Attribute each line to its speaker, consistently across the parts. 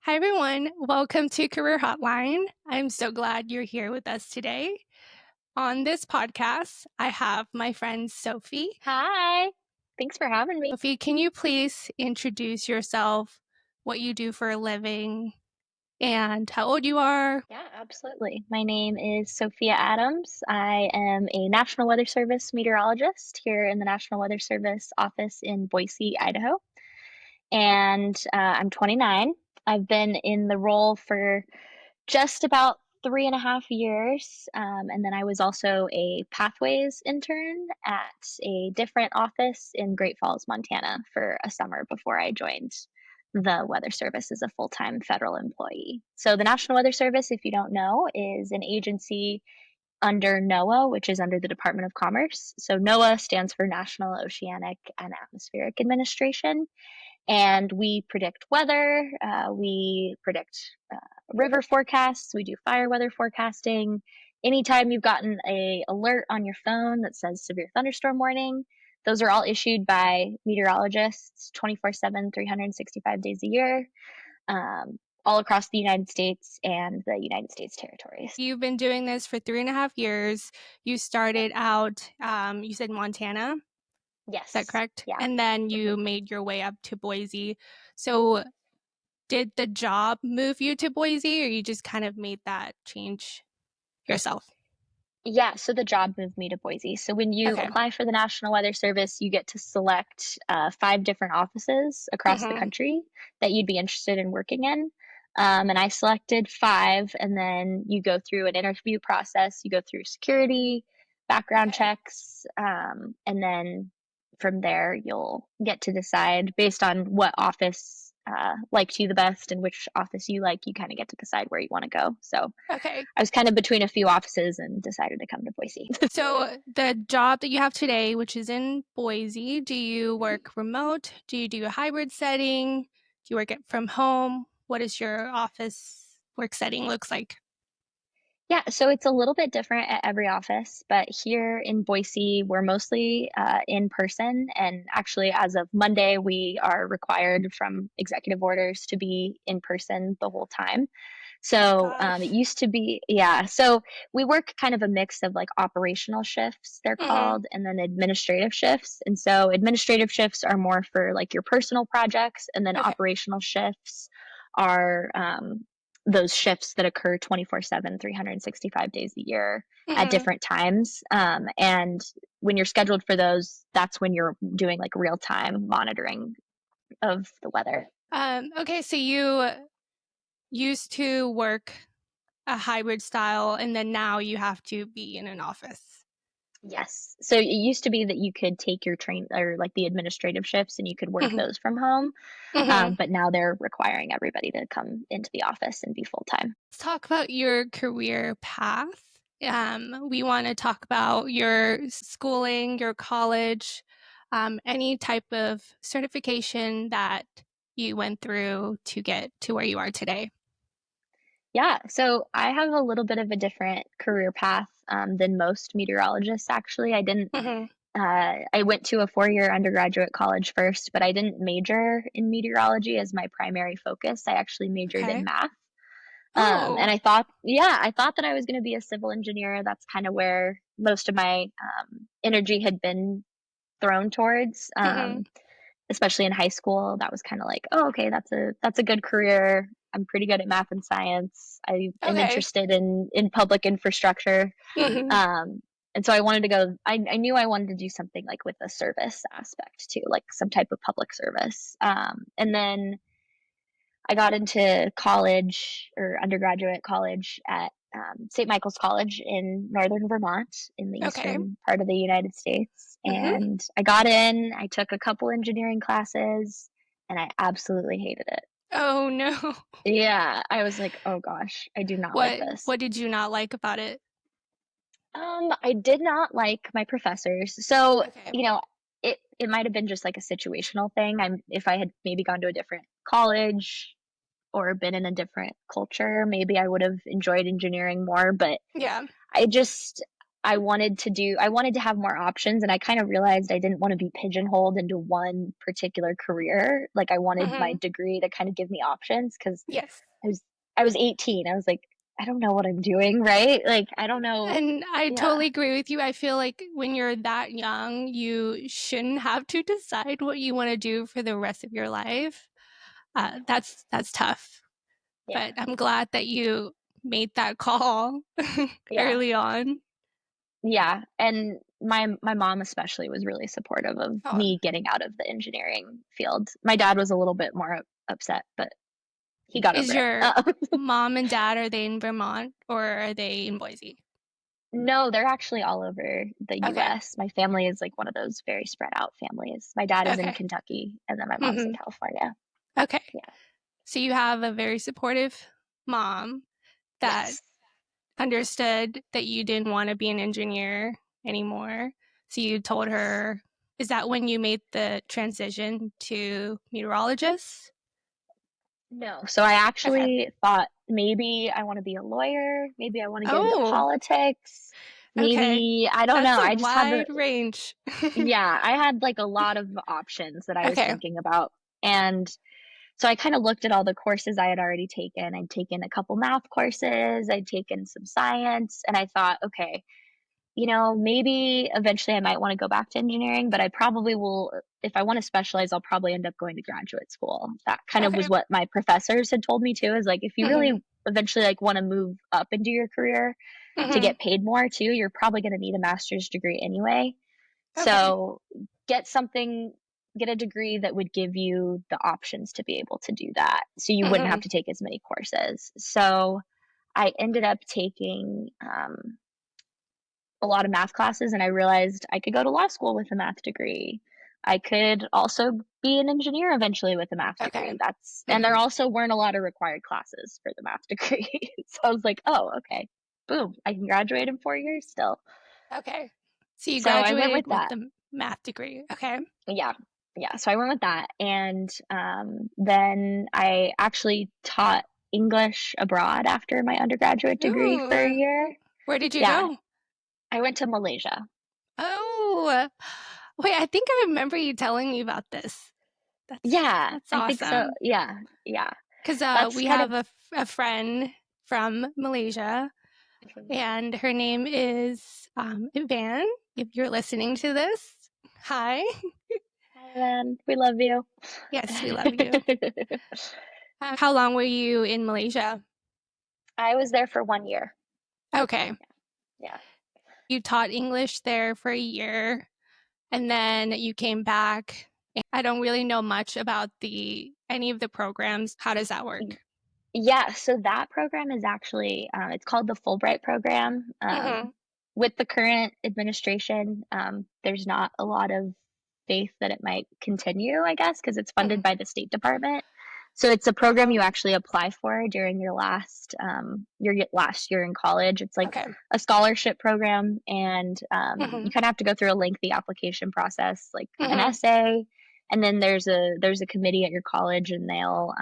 Speaker 1: Hi, everyone. Welcome to Career Hotline. I'm so glad you're here with us today. On this podcast, I have my friend Sophie.
Speaker 2: Hi. Thanks for having me.
Speaker 1: Sophie, can you please introduce yourself, what you do for a living, and how old you are?
Speaker 2: Yeah, absolutely. My name is Sophia Adams. I am a National Weather Service meteorologist here in the National Weather Service office in Boise, Idaho. And I'm 29. I've been in the role for just about 3.5 years. And then I was also a Pathways intern at a different office in Great Falls, Montana for a summer before I joined the Weather Service as a full time federal employee. So, the National Weather Service, if you don't know, is an agency under NOAA, which is under the Department of Commerce. So, NOAA stands for National Oceanic and Atmospheric Administration, and we predict weather, we predict river forecasts, we do fire weather forecasting. Anytime you've gotten a alert on your phone that says severe thunderstorm warning, those are all issued by meteorologists 24/7, 365 days a year, all across the United States and the United States territories.
Speaker 1: You've been doing this for 3.5 years. You
Speaker 2: Yep.
Speaker 1: started out, you said Montana, is that
Speaker 2: Yes.
Speaker 1: correct?
Speaker 2: Yeah.
Speaker 1: And then
Speaker 2: Mhm.
Speaker 1: you made your way up to Boise. So, did the job move you to Boise, or you just kind of made that change yourself?
Speaker 2: Yeah, so the job moved me to Boise. So when you
Speaker 1: Okay.
Speaker 2: apply for the National Weather Service, you get to select 5 different offices across the
Speaker 1: Mhm.
Speaker 2: country that you'd be interested in working in. And I selected 5, and then you go through an interview process. You go through security, background
Speaker 1: Okay.
Speaker 2: checks, and then from there you'll get to decide based on what office liked you the best and which office you like. You kind of get to decide where you want to go. So
Speaker 1: Okay.
Speaker 2: I was kind of between a few offices and decided to come to Boise.
Speaker 1: So the job that you have today, which is in Boise, do you
Speaker 2: Mhm.
Speaker 1: work remote? Do you do a hybrid setting? Do you work it from home? What does your office work setting looks like?
Speaker 2: Yeah, so it's a little bit different at every office, but here in Boise, we're mostly in person. And actually, as of Monday, we are required from executive orders to be in person the whole time.
Speaker 1: Oh
Speaker 2: So it
Speaker 1: gosh.
Speaker 2: used to be, yeah. So we work kind of a mix of like operational shifts, they're
Speaker 1: Mhm.
Speaker 2: called, and then administrative shifts. And so administrative shifts are more for like your personal projects, and then
Speaker 1: Okay.
Speaker 2: operational shifts are those shifts that occur 24/7, 365 days a year at
Speaker 1: Mhm.
Speaker 2: different times. And when you're scheduled for those, that's when you're doing like real time monitoring of the weather.
Speaker 1: Okay, so you used to work a hybrid style and then now you have to be in an office.
Speaker 2: Yes. So it used to be that you could take your train or like the administrative shifts and you could work
Speaker 1: Mhm.
Speaker 2: those from home.
Speaker 1: Mhm.
Speaker 2: But now they're requiring everybody to come into the office and be full time.
Speaker 1: Let's talk about your career path. We want to talk about your schooling, your college, any type of certification that you went through to get to where you are today.
Speaker 2: Yeah. So I have a little bit of a different career path than most meteorologists, actually.
Speaker 1: Mhm.
Speaker 2: I went to a 4 year undergraduate college first, but I didn't major in meteorology as my primary focus. I actually majored in
Speaker 1: Okay.
Speaker 2: math. And
Speaker 1: Oh.
Speaker 2: I thought that I was going to be a civil engineer. That's kind of where most of my energy had been thrown towards,
Speaker 1: Mhm.
Speaker 2: especially in high school. That was kind of like, oh, okay, that's a good career. I'm pretty good at math and science. I am
Speaker 1: Okay.
Speaker 2: interested in public infrastructure.
Speaker 1: Mhm.
Speaker 2: Um, and so I wanted to go. I knew I wanted to do something like with a service aspect too, like some type of public service. And then I got into college or undergraduate college at St. Michael's College in northern Vermont in the
Speaker 1: Okay.
Speaker 2: eastern part of the United States.
Speaker 1: Mhm.
Speaker 2: And I got in, I took a couple engineering classes, and I absolutely hated it.
Speaker 1: Oh no.
Speaker 2: Yeah, I was like, oh gosh, I do not like this.
Speaker 1: What did you not like about it?
Speaker 2: I did not like my professors. So,
Speaker 1: Okay.
Speaker 2: it might have been just like a situational thing. If I had maybe gone to a different college or been in a different culture, maybe I would have enjoyed engineering more, but
Speaker 1: Yeah.
Speaker 2: I just I wanted to have more options, and I kind of realized I didn't want to be pigeonholed into one particular career. Like I wanted my
Speaker 1: Mhm.
Speaker 2: degree to kind of give me options because
Speaker 1: Yes.
Speaker 2: I was I was 18. I was like, I don't know what I'm doing, right? Like I don't know.
Speaker 1: And I
Speaker 2: Yeah.
Speaker 1: totally agree with you. I feel like when you're that young, you shouldn't have to decide what you wanna do for the rest of your life. That's tough,
Speaker 2: Yeah.
Speaker 1: but I'm glad that you made that call
Speaker 2: Yeah.
Speaker 1: early on.
Speaker 2: Yeah. And my mom especially was really supportive of
Speaker 1: Oh,
Speaker 2: me getting out of the engineering field. My dad was a little bit more upset, but he got over
Speaker 1: is
Speaker 2: it.
Speaker 1: your mom and dad, are they in Vermont or are they in Boise?
Speaker 2: No, they're actually all over the
Speaker 1: Okay,
Speaker 2: US. My family is like one of those very spread out families. My dad is in
Speaker 1: okay,
Speaker 2: Kentucky and then my mom's in
Speaker 1: mhm,
Speaker 2: California.
Speaker 1: okay.
Speaker 2: Yeah.
Speaker 1: So you have a very supportive mom that
Speaker 2: Yes.
Speaker 1: understood that you didn't wanna be an engineer anymore. So you told
Speaker 2: Yes.
Speaker 1: her, is that when you made the transition to meteorologist?
Speaker 2: No. So I
Speaker 1: Okay.
Speaker 2: actually thought maybe I want to be a lawyer, maybe I want to get into
Speaker 1: Oh,
Speaker 2: politics,
Speaker 1: okay.
Speaker 2: maybe I don't
Speaker 1: That's
Speaker 2: know.
Speaker 1: a
Speaker 2: I just had the
Speaker 1: wide range.
Speaker 2: yeah, I had like a lot of options that I was
Speaker 1: Okay.
Speaker 2: thinking about. And so I kind of looked at all the courses I had already taken. I'd taken a couple math courses, I'd taken some science, and I thought, okay, maybe eventually I might want to go back to engineering, but I probably will, if I want to specialize, I'll probably end up going to graduate school. That kind of was
Speaker 1: Okay.
Speaker 2: what my professors had told me too, is like, if you really
Speaker 1: Mhm.
Speaker 2: eventually like want to move up into your career to
Speaker 1: Mhm.
Speaker 2: get paid more too, you're probably going to need a master's degree anyway.
Speaker 1: Okay.
Speaker 2: So get something, get a degree that would give you the options to be able to do that. So you wouldn't have
Speaker 1: Mhm.
Speaker 2: to take as many courses. So I ended up taking a lot of math classes and I realized I could go to law school with a math degree. I could also be an engineer eventually with a math degree.
Speaker 1: Okay.
Speaker 2: And there
Speaker 1: Mhm.
Speaker 2: also weren't a lot of required classes for the math degree. So I was like, oh, okay. Boom. I can graduate in 4 years still.
Speaker 1: Okay. So you
Speaker 2: So I went
Speaker 1: graduated
Speaker 2: with
Speaker 1: with
Speaker 2: that.
Speaker 1: the math degree. Okay.
Speaker 2: Yeah. Yeah. So I went with that. And then I actually taught English abroad after my undergraduate degree for a
Speaker 1: Ooh.
Speaker 2: year.
Speaker 1: Where did you
Speaker 2: Yeah.
Speaker 1: go?
Speaker 2: I went to Malaysia.
Speaker 1: Oh. Wait, I think I remember you telling me about this. That's
Speaker 2: Yeah,
Speaker 1: that's
Speaker 2: I think so.
Speaker 1: awesome.
Speaker 2: Yeah. Yeah.
Speaker 1: 'Cause,
Speaker 2: That's
Speaker 1: we
Speaker 2: kind
Speaker 1: have
Speaker 2: of
Speaker 1: a friend from Malaysia, and her name is, Van, if you're listening to this. Hi.
Speaker 2: hi, Van. We love you.
Speaker 1: Yes, we love you. How long were you in Malaysia?
Speaker 2: I was there for 1 year.
Speaker 1: Okay.
Speaker 2: Yeah.
Speaker 1: You taught English there for a year, and then you came back. I don't really know much about the any of the programs. How does that
Speaker 2: Y-
Speaker 1: work?
Speaker 2: Yeah. So that program is actually, it's called the Fulbright program.
Speaker 1: Mhm.
Speaker 2: With the current administration, there's not a lot of faith that it might continue, I guess, because it's funded
Speaker 1: Mhm.
Speaker 2: by the State Department. So it's a program you
Speaker 1: Oh,
Speaker 2: actually apply for during your last year in college. It's like
Speaker 1: okay.
Speaker 2: a scholarship program, and you
Speaker 1: Mhm.
Speaker 2: kind of have to go through a lengthy application process, like an
Speaker 1: Mhm.
Speaker 2: essay, and then there's a committee at your college, and they'll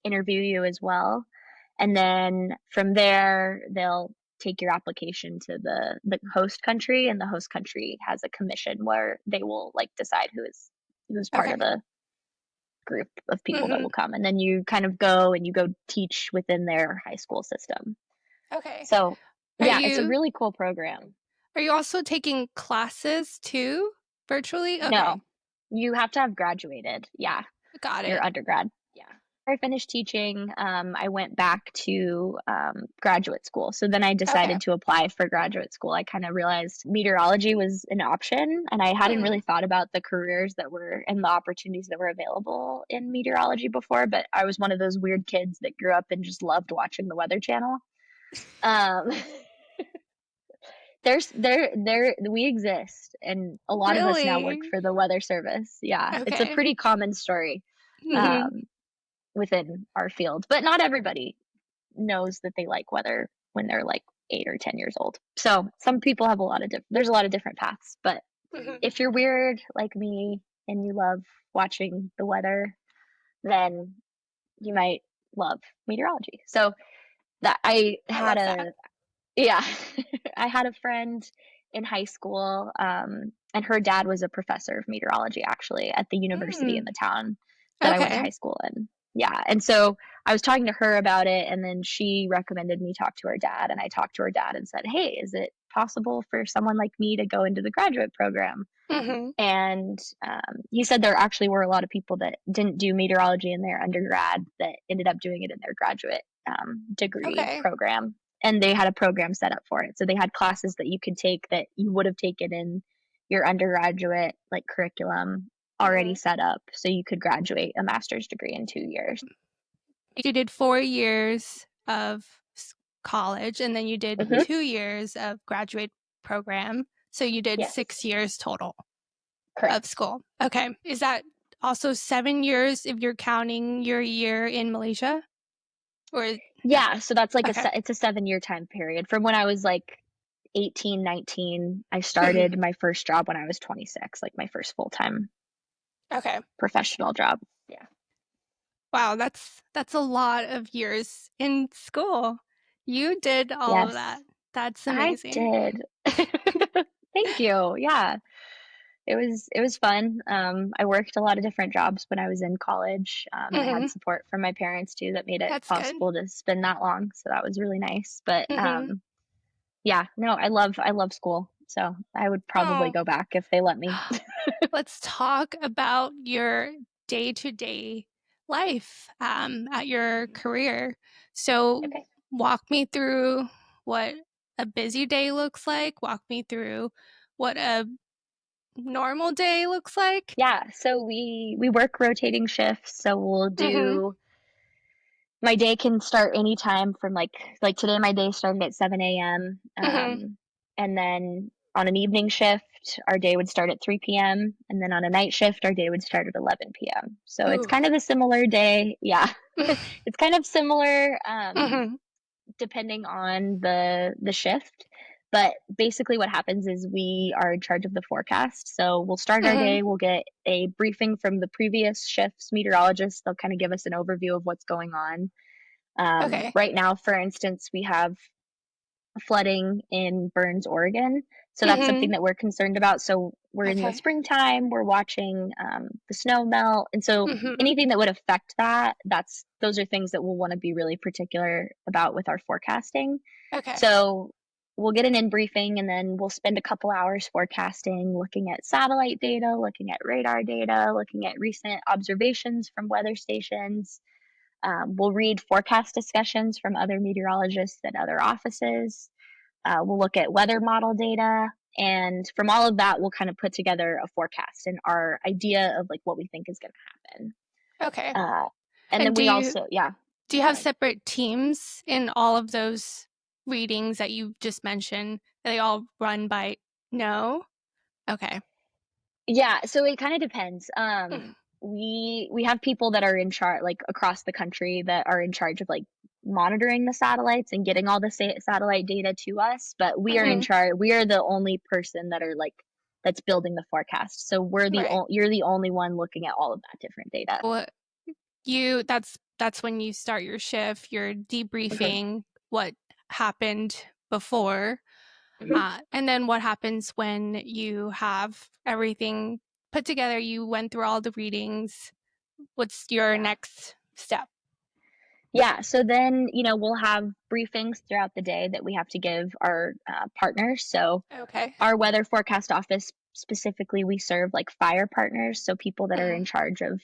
Speaker 2: interview you as well. And then from there, they'll take your application to the host country, and the host country has a commission where they will like decide who's part of
Speaker 1: Okay.
Speaker 2: the group of people that will
Speaker 1: Mhm.
Speaker 2: come, and then you kind of go and you go teach within their high school system.
Speaker 1: Okay.
Speaker 2: So
Speaker 1: Are
Speaker 2: yeah, it's a
Speaker 1: you
Speaker 2: really cool program.
Speaker 1: are you also taking classes too virtually?
Speaker 2: No,
Speaker 1: Okay.
Speaker 2: you have to have graduated. Yeah,
Speaker 1: Got
Speaker 2: your
Speaker 1: it.
Speaker 2: undergrad. Yeah. I finished teaching, I went back to graduate school. So then I
Speaker 1: Okay.
Speaker 2: decided to apply for graduate school. I kind of realized meteorology was an option, and I hadn't really
Speaker 1: Mhm.
Speaker 2: thought about the careers that were and the opportunities that were available in meteorology before. But I was one of those weird kids that grew up and just loved watching the Weather Channel. Um, we exist, and a lot of us now work
Speaker 1: Really?
Speaker 2: for the Weather Service. Yeah, it's a
Speaker 1: Okay.
Speaker 2: pretty common story.
Speaker 1: Mhm.
Speaker 2: Um, Within our field, but not everybody knows that they like weather when they're like 8 or 10 years old. So some people have there's a lot of different paths, but
Speaker 1: Mhm.
Speaker 2: if you're weird like me and you love watching the weather, then you might love meteorology. So that I
Speaker 1: I
Speaker 2: had
Speaker 1: love
Speaker 2: a
Speaker 1: that.
Speaker 2: Yeah. I had a friend in high school, and her dad was a professor of meteorology actually at the university in
Speaker 1: Mm,
Speaker 2: the town that I went to
Speaker 1: okay.
Speaker 2: high school in. Yeah, and so I was talking to her about it, and then she recommended me talk to her dad, and I talked to her dad and said, "Hey, is it possible for someone like me to go into the graduate program?"
Speaker 1: Mhm.
Speaker 2: And he said there actually were a lot of people that didn't do meteorology in their undergrad that ended up doing it in their graduate degree
Speaker 1: Okay.
Speaker 2: program. And they had a program set up for it. So they had classes that you could take that you would have taken in your undergraduate like curriculum already
Speaker 1: Mhm.
Speaker 2: set up. So you could graduate a master's degree in 2 years.
Speaker 1: You did 4 years of college, and then you did
Speaker 2: Hmm.
Speaker 1: 2 years of graduate program, so you did
Speaker 2: Yes,
Speaker 1: 6 years total of
Speaker 2: correct.
Speaker 1: school. Okay. Is that also 7 years if you're counting your year in Malaysia? Or no?
Speaker 2: Yeah, so that's like
Speaker 1: Okay.
Speaker 2: it's a 7 year time period from when I was like 18, 19. I
Speaker 1: Mhm.
Speaker 2: started my first job when I was 26, like my first full-time
Speaker 1: Okay.
Speaker 2: professional job. Yeah.
Speaker 1: Wow, that's a lot of years in school. You did all of
Speaker 2: Yes,
Speaker 1: that. That's
Speaker 2: I
Speaker 1: amazing.
Speaker 2: did. Thank you. Yeah. It was fun. I worked a lot of different jobs when I was in college, and I had
Speaker 1: Mhm.
Speaker 2: support from my parents too that made it
Speaker 1: That's good.
Speaker 2: possible to spend that long, so that was really nice. But,
Speaker 1: Mhm.
Speaker 2: yeah, no, I love school, so I would probably
Speaker 1: Oh,
Speaker 2: go back if they let me.
Speaker 1: let's talk about your day-to-day life, at your
Speaker 2: Mhm.
Speaker 1: career. So,
Speaker 2: Okay.
Speaker 1: walk me through what a busy day looks like, walk me through what a normal day looks like.
Speaker 2: Yeah, so we work rotating shifts, so we'll
Speaker 1: Mhm.
Speaker 2: do my day can start anytime from like today my day started at 7 a.m.
Speaker 1: Mhm.
Speaker 2: And then on an evening shift, our day would start at 3 p.m. And then on a night shift, our day would start at 11 p.m. So it's
Speaker 1: Ooh.
Speaker 2: kind of a similar day. Yeah. It's kind of similar
Speaker 1: Mhm.
Speaker 2: depending on the shift. But basically, what happens is we are in charge of the forecast. So we'll start our
Speaker 1: Mhm.
Speaker 2: day, we'll get a briefing from the previous shift's meteorologist. They'll kind of give us an overview of what's going on.
Speaker 1: Okay.
Speaker 2: Right now, for instance, we have flooding in Burns, Oregon. So that's something
Speaker 1: Mhm.
Speaker 2: that we're concerned about. So we're in the
Speaker 1: Okay.
Speaker 2: springtime, we're watching the snow melt. And so
Speaker 1: Mhm.
Speaker 2: anything that would affect that, those are things that we'll want to be really particular about with our forecasting.
Speaker 1: Okay.
Speaker 2: So we'll get an in briefing and then we'll spend a couple hours forecasting, looking at satellite data, looking at radar data, looking at recent observations from weather stations. We'll read forecast discussions from other meteorologists at other offices. We'll look at weather model data. And from all of that, we'll kind of put together a forecast and our idea of like what we think is going to happen.
Speaker 1: Okay.
Speaker 2: Uh, and
Speaker 1: And
Speaker 2: then we also, yeah,
Speaker 1: do you
Speaker 2: go
Speaker 1: have
Speaker 2: ahead.
Speaker 1: separate teams in all of those readings that you just mentioned? Are they all run by no? Okay.
Speaker 2: Yeah, so it kind of depends.
Speaker 1: Mhm.
Speaker 2: We have people that are in charge, like across the country, that are in charge of like monitoring the satellites and getting all the satellite data to us. But we are in
Speaker 1: Mhm.
Speaker 2: charge. We are the only person that are like that's building the forecast. So
Speaker 1: Right.
Speaker 2: you're the only one looking at all of that different data.
Speaker 1: What you that's when you start your shift, you're
Speaker 2: Mhm,
Speaker 1: debriefing what happened before,
Speaker 2: mhm.
Speaker 1: and then what happens when you have everything put together, you went through all the readings. What's your
Speaker 2: Yeah.
Speaker 1: next step?
Speaker 2: Yeah, so then, we'll have briefings throughout the day that we have to give our partners. So
Speaker 1: Okay.
Speaker 2: our weather forecast office specifically, we serve like fire partners, so people that are in
Speaker 1: Mhm.
Speaker 2: charge of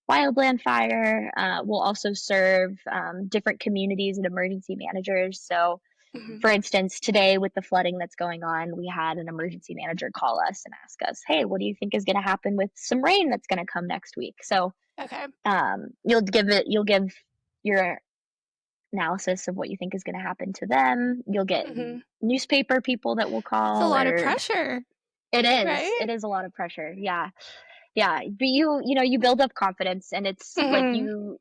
Speaker 2: wildland fire. We'll also serve different communities and emergency managers. So,
Speaker 1: Mhm.
Speaker 2: for instance, today with the flooding that's going on, we had an emergency manager call us and ask us, "Hey, what do you think is going to happen with some rain that's going to come next week?" So,
Speaker 1: Okay.
Speaker 2: you'll give your analysis of what you think is going to happen to them. You'll get
Speaker 1: Mhm.
Speaker 2: newspaper people that will
Speaker 1: That's a
Speaker 2: call,
Speaker 1: lot of
Speaker 2: or
Speaker 1: pressure,
Speaker 2: it is.
Speaker 1: right?
Speaker 2: It is a lot of pressure. Yeah. Yeah. But you build up confidence and it's like
Speaker 1: Mhm.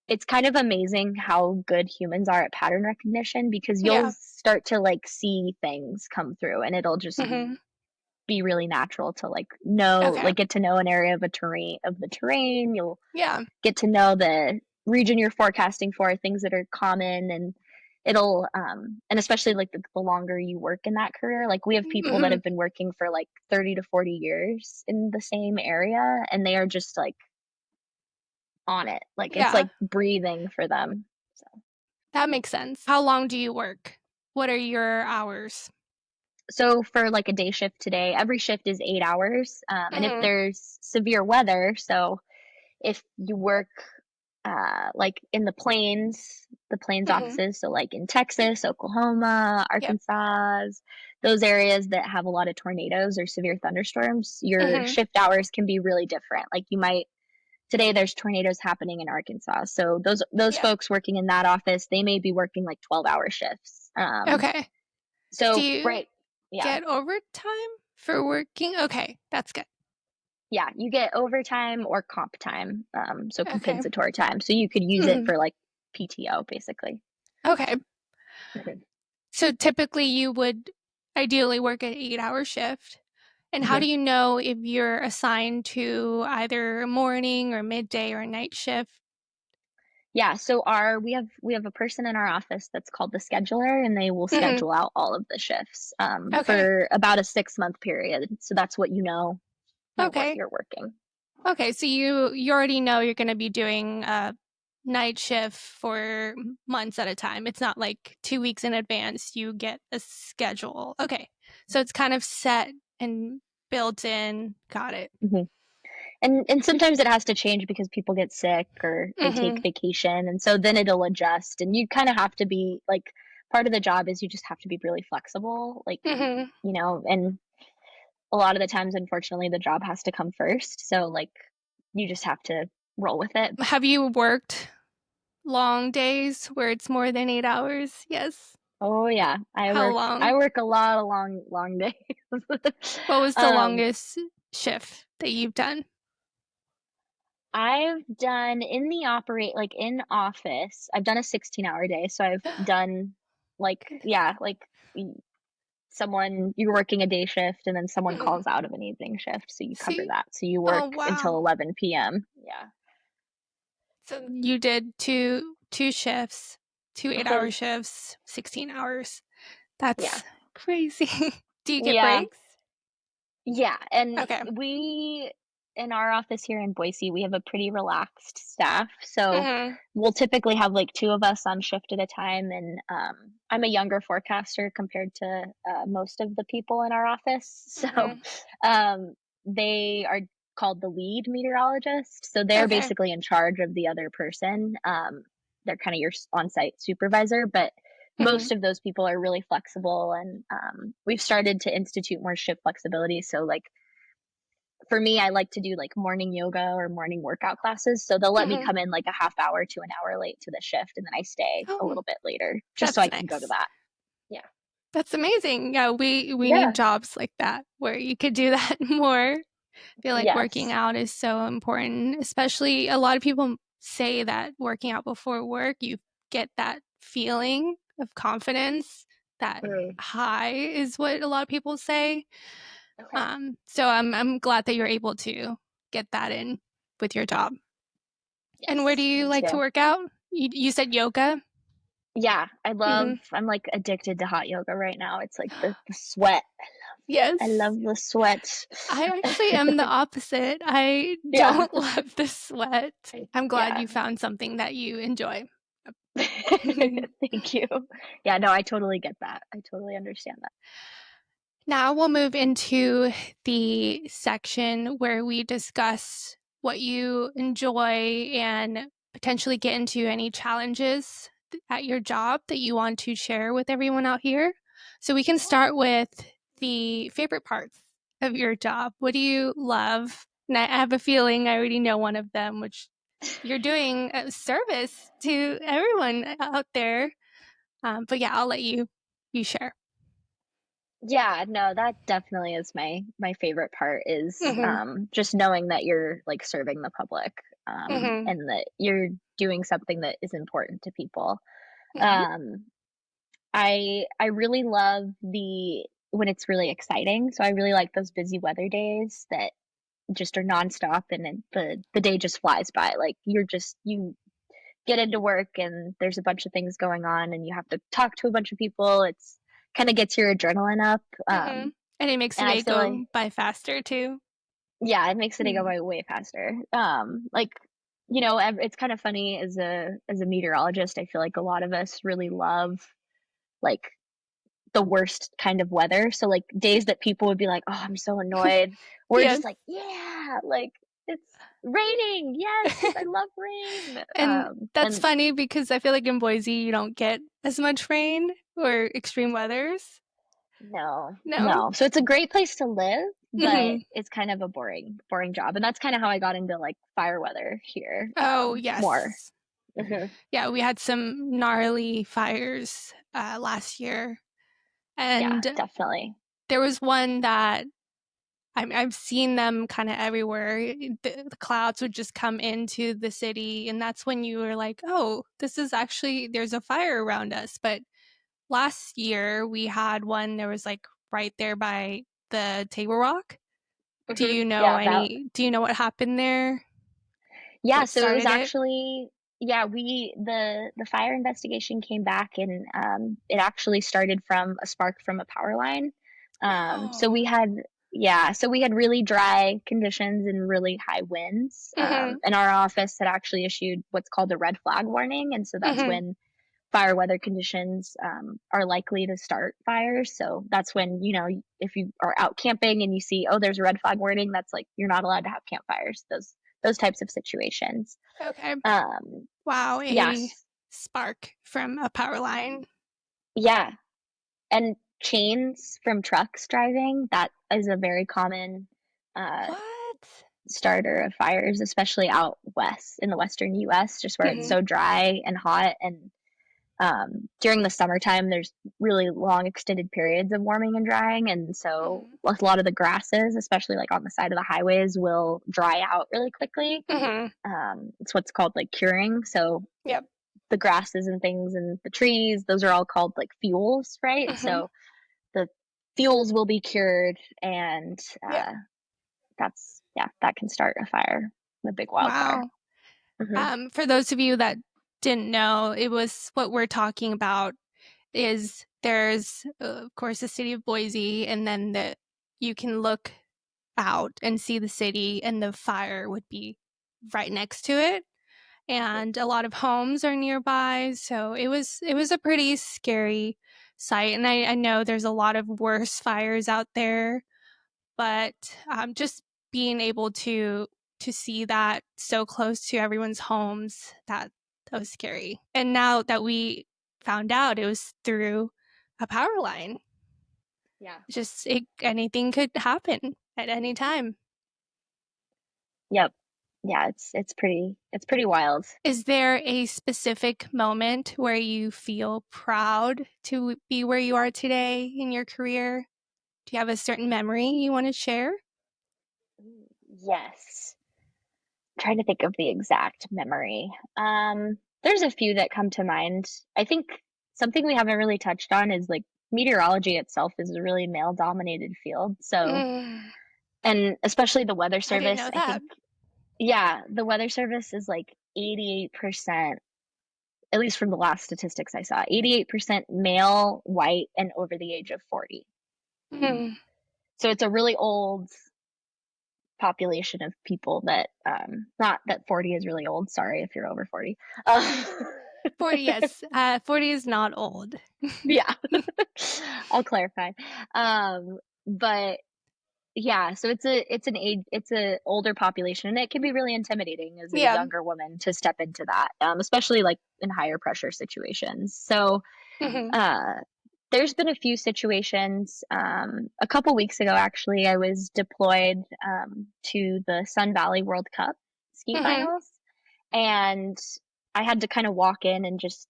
Speaker 2: it's kind of amazing how good humans are at pattern recognition because you'll
Speaker 1: Yeah.
Speaker 2: start to like see things come through and it'll just
Speaker 1: Mhm.
Speaker 2: be really natural to
Speaker 1: Okay.
Speaker 2: get to know an area of the terrain. You'll
Speaker 1: Yeah.
Speaker 2: get to know the region you're forecasting for, things that are common and it'll and especially like the longer you work in that career, like we have people that
Speaker 1: Mhm.
Speaker 2: have been working for like 30 to 40 years in the same area, and they are just like on it. Like it's
Speaker 1: Yeah,
Speaker 2: like breathing for them. So
Speaker 1: that makes sense. How long do you work? What are your hours?
Speaker 2: for like a day shift today, every shift is 8 hours. And if
Speaker 1: Mhm,
Speaker 2: there's severe weather, so if you work like in the plains
Speaker 1: mhm.
Speaker 2: offices, so like in Texas, Oklahoma,
Speaker 1: Yep.
Speaker 2: Arkansas, those areas that have a lot of tornadoes or severe thunderstorms, your
Speaker 1: Mhm.
Speaker 2: shift hours can be really different. Like you might today there's tornadoes happening in Arkansas. So those
Speaker 1: Yeah.
Speaker 2: folks working in that office, they may be working like 12-hour shifts.
Speaker 1: Okay. Do
Speaker 2: So
Speaker 1: you
Speaker 2: right, yeah.
Speaker 1: get overtime for working? Okay, that's good.
Speaker 2: Yeah, you get overtime or comp time, so
Speaker 1: Okay.
Speaker 2: compensatory time. So you could use it
Speaker 1: Mhm.
Speaker 2: for like PTO basically.
Speaker 1: Okay.
Speaker 2: Mhm,
Speaker 1: So typically you would ideally work an 8-hour shift. And how
Speaker 2: mhm.
Speaker 1: do you know if you're assigned to either a morning or midday or a night shift?
Speaker 2: Yeah, so our we have a person in our office that's called the scheduler, and they will
Speaker 1: Mhm.
Speaker 2: schedule out all of the shifts,
Speaker 1: Okay.
Speaker 2: for about a 6-month period. So that's what what
Speaker 1: Okay.
Speaker 2: you're working.
Speaker 1: Okay, so you already know you're gonna be doing a night shift for months at a time. It's not like 2 weeks in advance you get a schedule. Okay. So it's kind of set and built in. Got it.
Speaker 2: Mhm. And sometimes it has to change because people get sick or they take
Speaker 1: Mhm.
Speaker 2: vacation, and so then it'll adjust, and you kinda have to be like, part of the job is you just have to be really flexible, like,
Speaker 1: Mhm.
Speaker 2: and a lot of the times, unfortunately, the job has to come first, so, like, you just have to roll with it.
Speaker 1: Have you worked long days where it's more than 8 hours? Yes.
Speaker 2: Oh, yeah.
Speaker 1: How
Speaker 2: I
Speaker 1: long?
Speaker 2: work a lot of long days.
Speaker 1: What was the
Speaker 2: Um,
Speaker 1: longest shift that you've done?
Speaker 2: I've done in the operate like, in office, I've done a 16-hour day, so I've done, like yeah, like, y someone you're working a day shift, and then someone
Speaker 1: Mhm.
Speaker 2: calls out of an evening shift, so you cover
Speaker 1: See?
Speaker 2: that. So you
Speaker 1: Oh,
Speaker 2: work until
Speaker 1: wow.
Speaker 2: 11 p.m. Yeah.
Speaker 1: So you did two shifts, 2 8-hour
Speaker 2: Mhm.
Speaker 1: shifts, 16 hours.
Speaker 2: Yeah.
Speaker 1: That's crazy. Do you get
Speaker 2: Yeah.
Speaker 1: breaks?
Speaker 2: Yeah, and
Speaker 1: Okay.
Speaker 2: we in our office here in Boise, we have a pretty relaxed staff, so
Speaker 1: Mhm,
Speaker 2: we'll typically have, like, 2 of us on shift at a time, and, I'm a younger forecaster compared to, most of the people in our office, so,
Speaker 1: mhm.
Speaker 2: um, they are called the lead meteorologist, so they're
Speaker 1: Okay.
Speaker 2: basically in charge of the other person, they're kinda your on-site supervisor, but
Speaker 1: Mhm.
Speaker 2: most of those people are really flexible, and we've started to institute more shift flexibility, so like for me I like to do like morning yoga or morning workout classes, so they'll let me
Speaker 1: Mhm.
Speaker 2: come in like a half hour to an hour late to the shift, and then I stay a
Speaker 1: Oh,
Speaker 2: little bit later just so
Speaker 1: that's
Speaker 2: I can go to
Speaker 1: nice.
Speaker 2: that. Yeah.
Speaker 1: That's amazing. Yeah, we need
Speaker 2: Yeah.
Speaker 1: jobs like that where you could do that more. Feel like working
Speaker 2: Yes.
Speaker 1: out is so important, especially a lot of people say that working out before work, you get that feeling of confidence. That
Speaker 2: Mm,
Speaker 1: high is what a lot of people say.
Speaker 2: okay.
Speaker 1: So I'm glad that you're able to get that in with your job. And where do
Speaker 2: Yes,
Speaker 1: you
Speaker 2: me
Speaker 1: like to
Speaker 2: too.
Speaker 1: work out? You said yoga?
Speaker 2: Yeah,
Speaker 1: Mhm.
Speaker 2: I'm like addicted to hot yoga right now. It's like the sweat. I
Speaker 1: Yes.
Speaker 2: love the sweat.
Speaker 1: I actually am the opposite. I
Speaker 2: Yeah.
Speaker 1: don't love the sweat. I'm glad
Speaker 2: Yeah.
Speaker 1: you found something that you enjoy.
Speaker 2: Thank you. Yeah, no, I totally get that. I totally understand that.
Speaker 1: Now we'll move into the section where we discuss what you enjoy and potentially get into any challenges at your job that you want to share with everyone out here. So we can start with the favorite parts of your job. What do you love? And I have a feeling I already know one of them, which you're doing a service to everyone out there. But yeah, I'll let you share.
Speaker 2: Yeah, no, that definitely is my favorite part is,
Speaker 1: Hmm.
Speaker 2: just knowing that you're, like, serving the public,
Speaker 1: Hmm.
Speaker 2: and that you're doing something that is important to people.
Speaker 1: Hmm.
Speaker 2: Um, I really love the when it's really exciting, so I really like those busy weather days that just are nonstop and then the day just flies by, like, you're just get into work and there's a bunch of things going on and you have to talk to a bunch of people. It's kind of gets your adrenaline up.
Speaker 1: Mhm. And it makes the
Speaker 2: And I
Speaker 1: day
Speaker 2: feel like,
Speaker 1: go by faster too.
Speaker 2: yeah, it makes the day go
Speaker 1: Mm.
Speaker 2: by way faster. Like, it's kind of funny as a meteorologist. I feel like a lot of us really love like the worst kind of weather. So like days that people would be like, "Oh, I'm so annoyed." We're
Speaker 1: Yes.
Speaker 2: just like, "Yeah, like it's raining. Yes, I love rain."
Speaker 1: And that's
Speaker 2: And
Speaker 1: funny because I feel like in Boise you don't get as much rain or extreme weathers.
Speaker 2: no,
Speaker 1: No?
Speaker 2: no. So it's a great place to live, but
Speaker 1: Mhm.
Speaker 2: it's kind of a boring job. And that's kind of how I got into like fire weather here
Speaker 1: Oh,
Speaker 2: more.
Speaker 1: yes.
Speaker 2: Hmm.
Speaker 1: Yeah, we had some gnarly fires last year,
Speaker 2: Yeah,
Speaker 1: and
Speaker 2: definitely.
Speaker 1: there was one that I've seen them kind of everywhere. The clouds would just come into the city, and that's when you were like, "Oh, this is actually there's a fire around us." But last year we had one. There was like right there by the Table Rock.
Speaker 2: Hmm. Yeah, that.
Speaker 1: Do you know what happened there?
Speaker 2: Yeah,
Speaker 1: What
Speaker 2: so it was
Speaker 1: started it?
Speaker 2: actually, yeah, the fire investigation came back and it actually started from a spark from a power line. So
Speaker 1: Oh.
Speaker 2: we had, yeah, so we had really dry conditions and really high winds.
Speaker 1: Mhm.
Speaker 2: And our office had actually issued what's called a red flag warning, and so that's
Speaker 1: Mhm.
Speaker 2: when fire weather conditions are likely to start fires. So that's when, if you are out camping and you see, oh, there's a red flag warning, that's like you're not allowed to have campfires. Those types of situations.
Speaker 1: Okay.
Speaker 2: Um,
Speaker 1: Wow, a
Speaker 2: yes,
Speaker 1: spark from a power line.
Speaker 2: yeah, and chains from trucks driving, that is a very common uh,
Speaker 1: What?
Speaker 2: starter of fires, especially out west in the western U.S., just where it's
Speaker 1: Mhm.
Speaker 2: so dry and hot. And during the summertime, there's really long extended periods of warming and drying, and so
Speaker 1: Mhm.
Speaker 2: a lot of the grasses, especially like on the side of the highways, will dry out really quickly.
Speaker 1: Mhm.
Speaker 2: It's what's called like curing. So
Speaker 1: Yep.
Speaker 2: the grasses and things and the trees, those are all called like fuels, right?
Speaker 1: Mhm.
Speaker 2: So the fuels will be cured, and
Speaker 1: Yep.
Speaker 2: yeah, that can start a fire, a big wildfire.
Speaker 1: Wow.
Speaker 2: Hmm.
Speaker 1: For those of you that didn't know, it was what we're talking about is there's of course the city of Boise, and then the you can look out and see the city, and the fire would be right next to it. And a lot of homes are nearby, so it was a pretty scary sight. And I know there's a lot of worse fires out there, but just being able to see that so close to everyone's homes, that was scary. And now that we found out it was through a power line,
Speaker 2: Yeah.
Speaker 1: anything could happen at any time.
Speaker 2: Yep. Yeah, it's pretty wild.
Speaker 1: Is there a specific moment where you feel proud to be where you are today in your career? Do you have a certain memory you want to share?
Speaker 2: Yes. Trying to think of the exact memory. There's a few that come to mind. I think something we haven't really touched on is like meteorology itself is a really male dominated field. So,
Speaker 1: Mm,
Speaker 2: and especially the weather
Speaker 1: I didn't
Speaker 2: service,
Speaker 1: know
Speaker 2: I
Speaker 1: that.
Speaker 2: think, yeah, the weather service is like 88%, at least from the last statistics I saw, 88% male, white, and over the age of 40.
Speaker 1: Mm,
Speaker 2: So it's a really old population of people that, not that 40 is really old, sorry if you're over 40.
Speaker 1: 40, yes. 40 is not old.
Speaker 2: Yeah, I'll clarify. But yeah, so it's a older population, and it can be really intimidating as a
Speaker 1: Yeah.
Speaker 2: younger woman to step into that, especially like in higher pressure situations. So
Speaker 1: Hmm.
Speaker 2: uh, there's been a few situations. A couple weeks ago, actually, I was deployed to the Sun Valley World Cup ski
Speaker 1: Hmm.
Speaker 2: finals, and I had to kind of walk in and just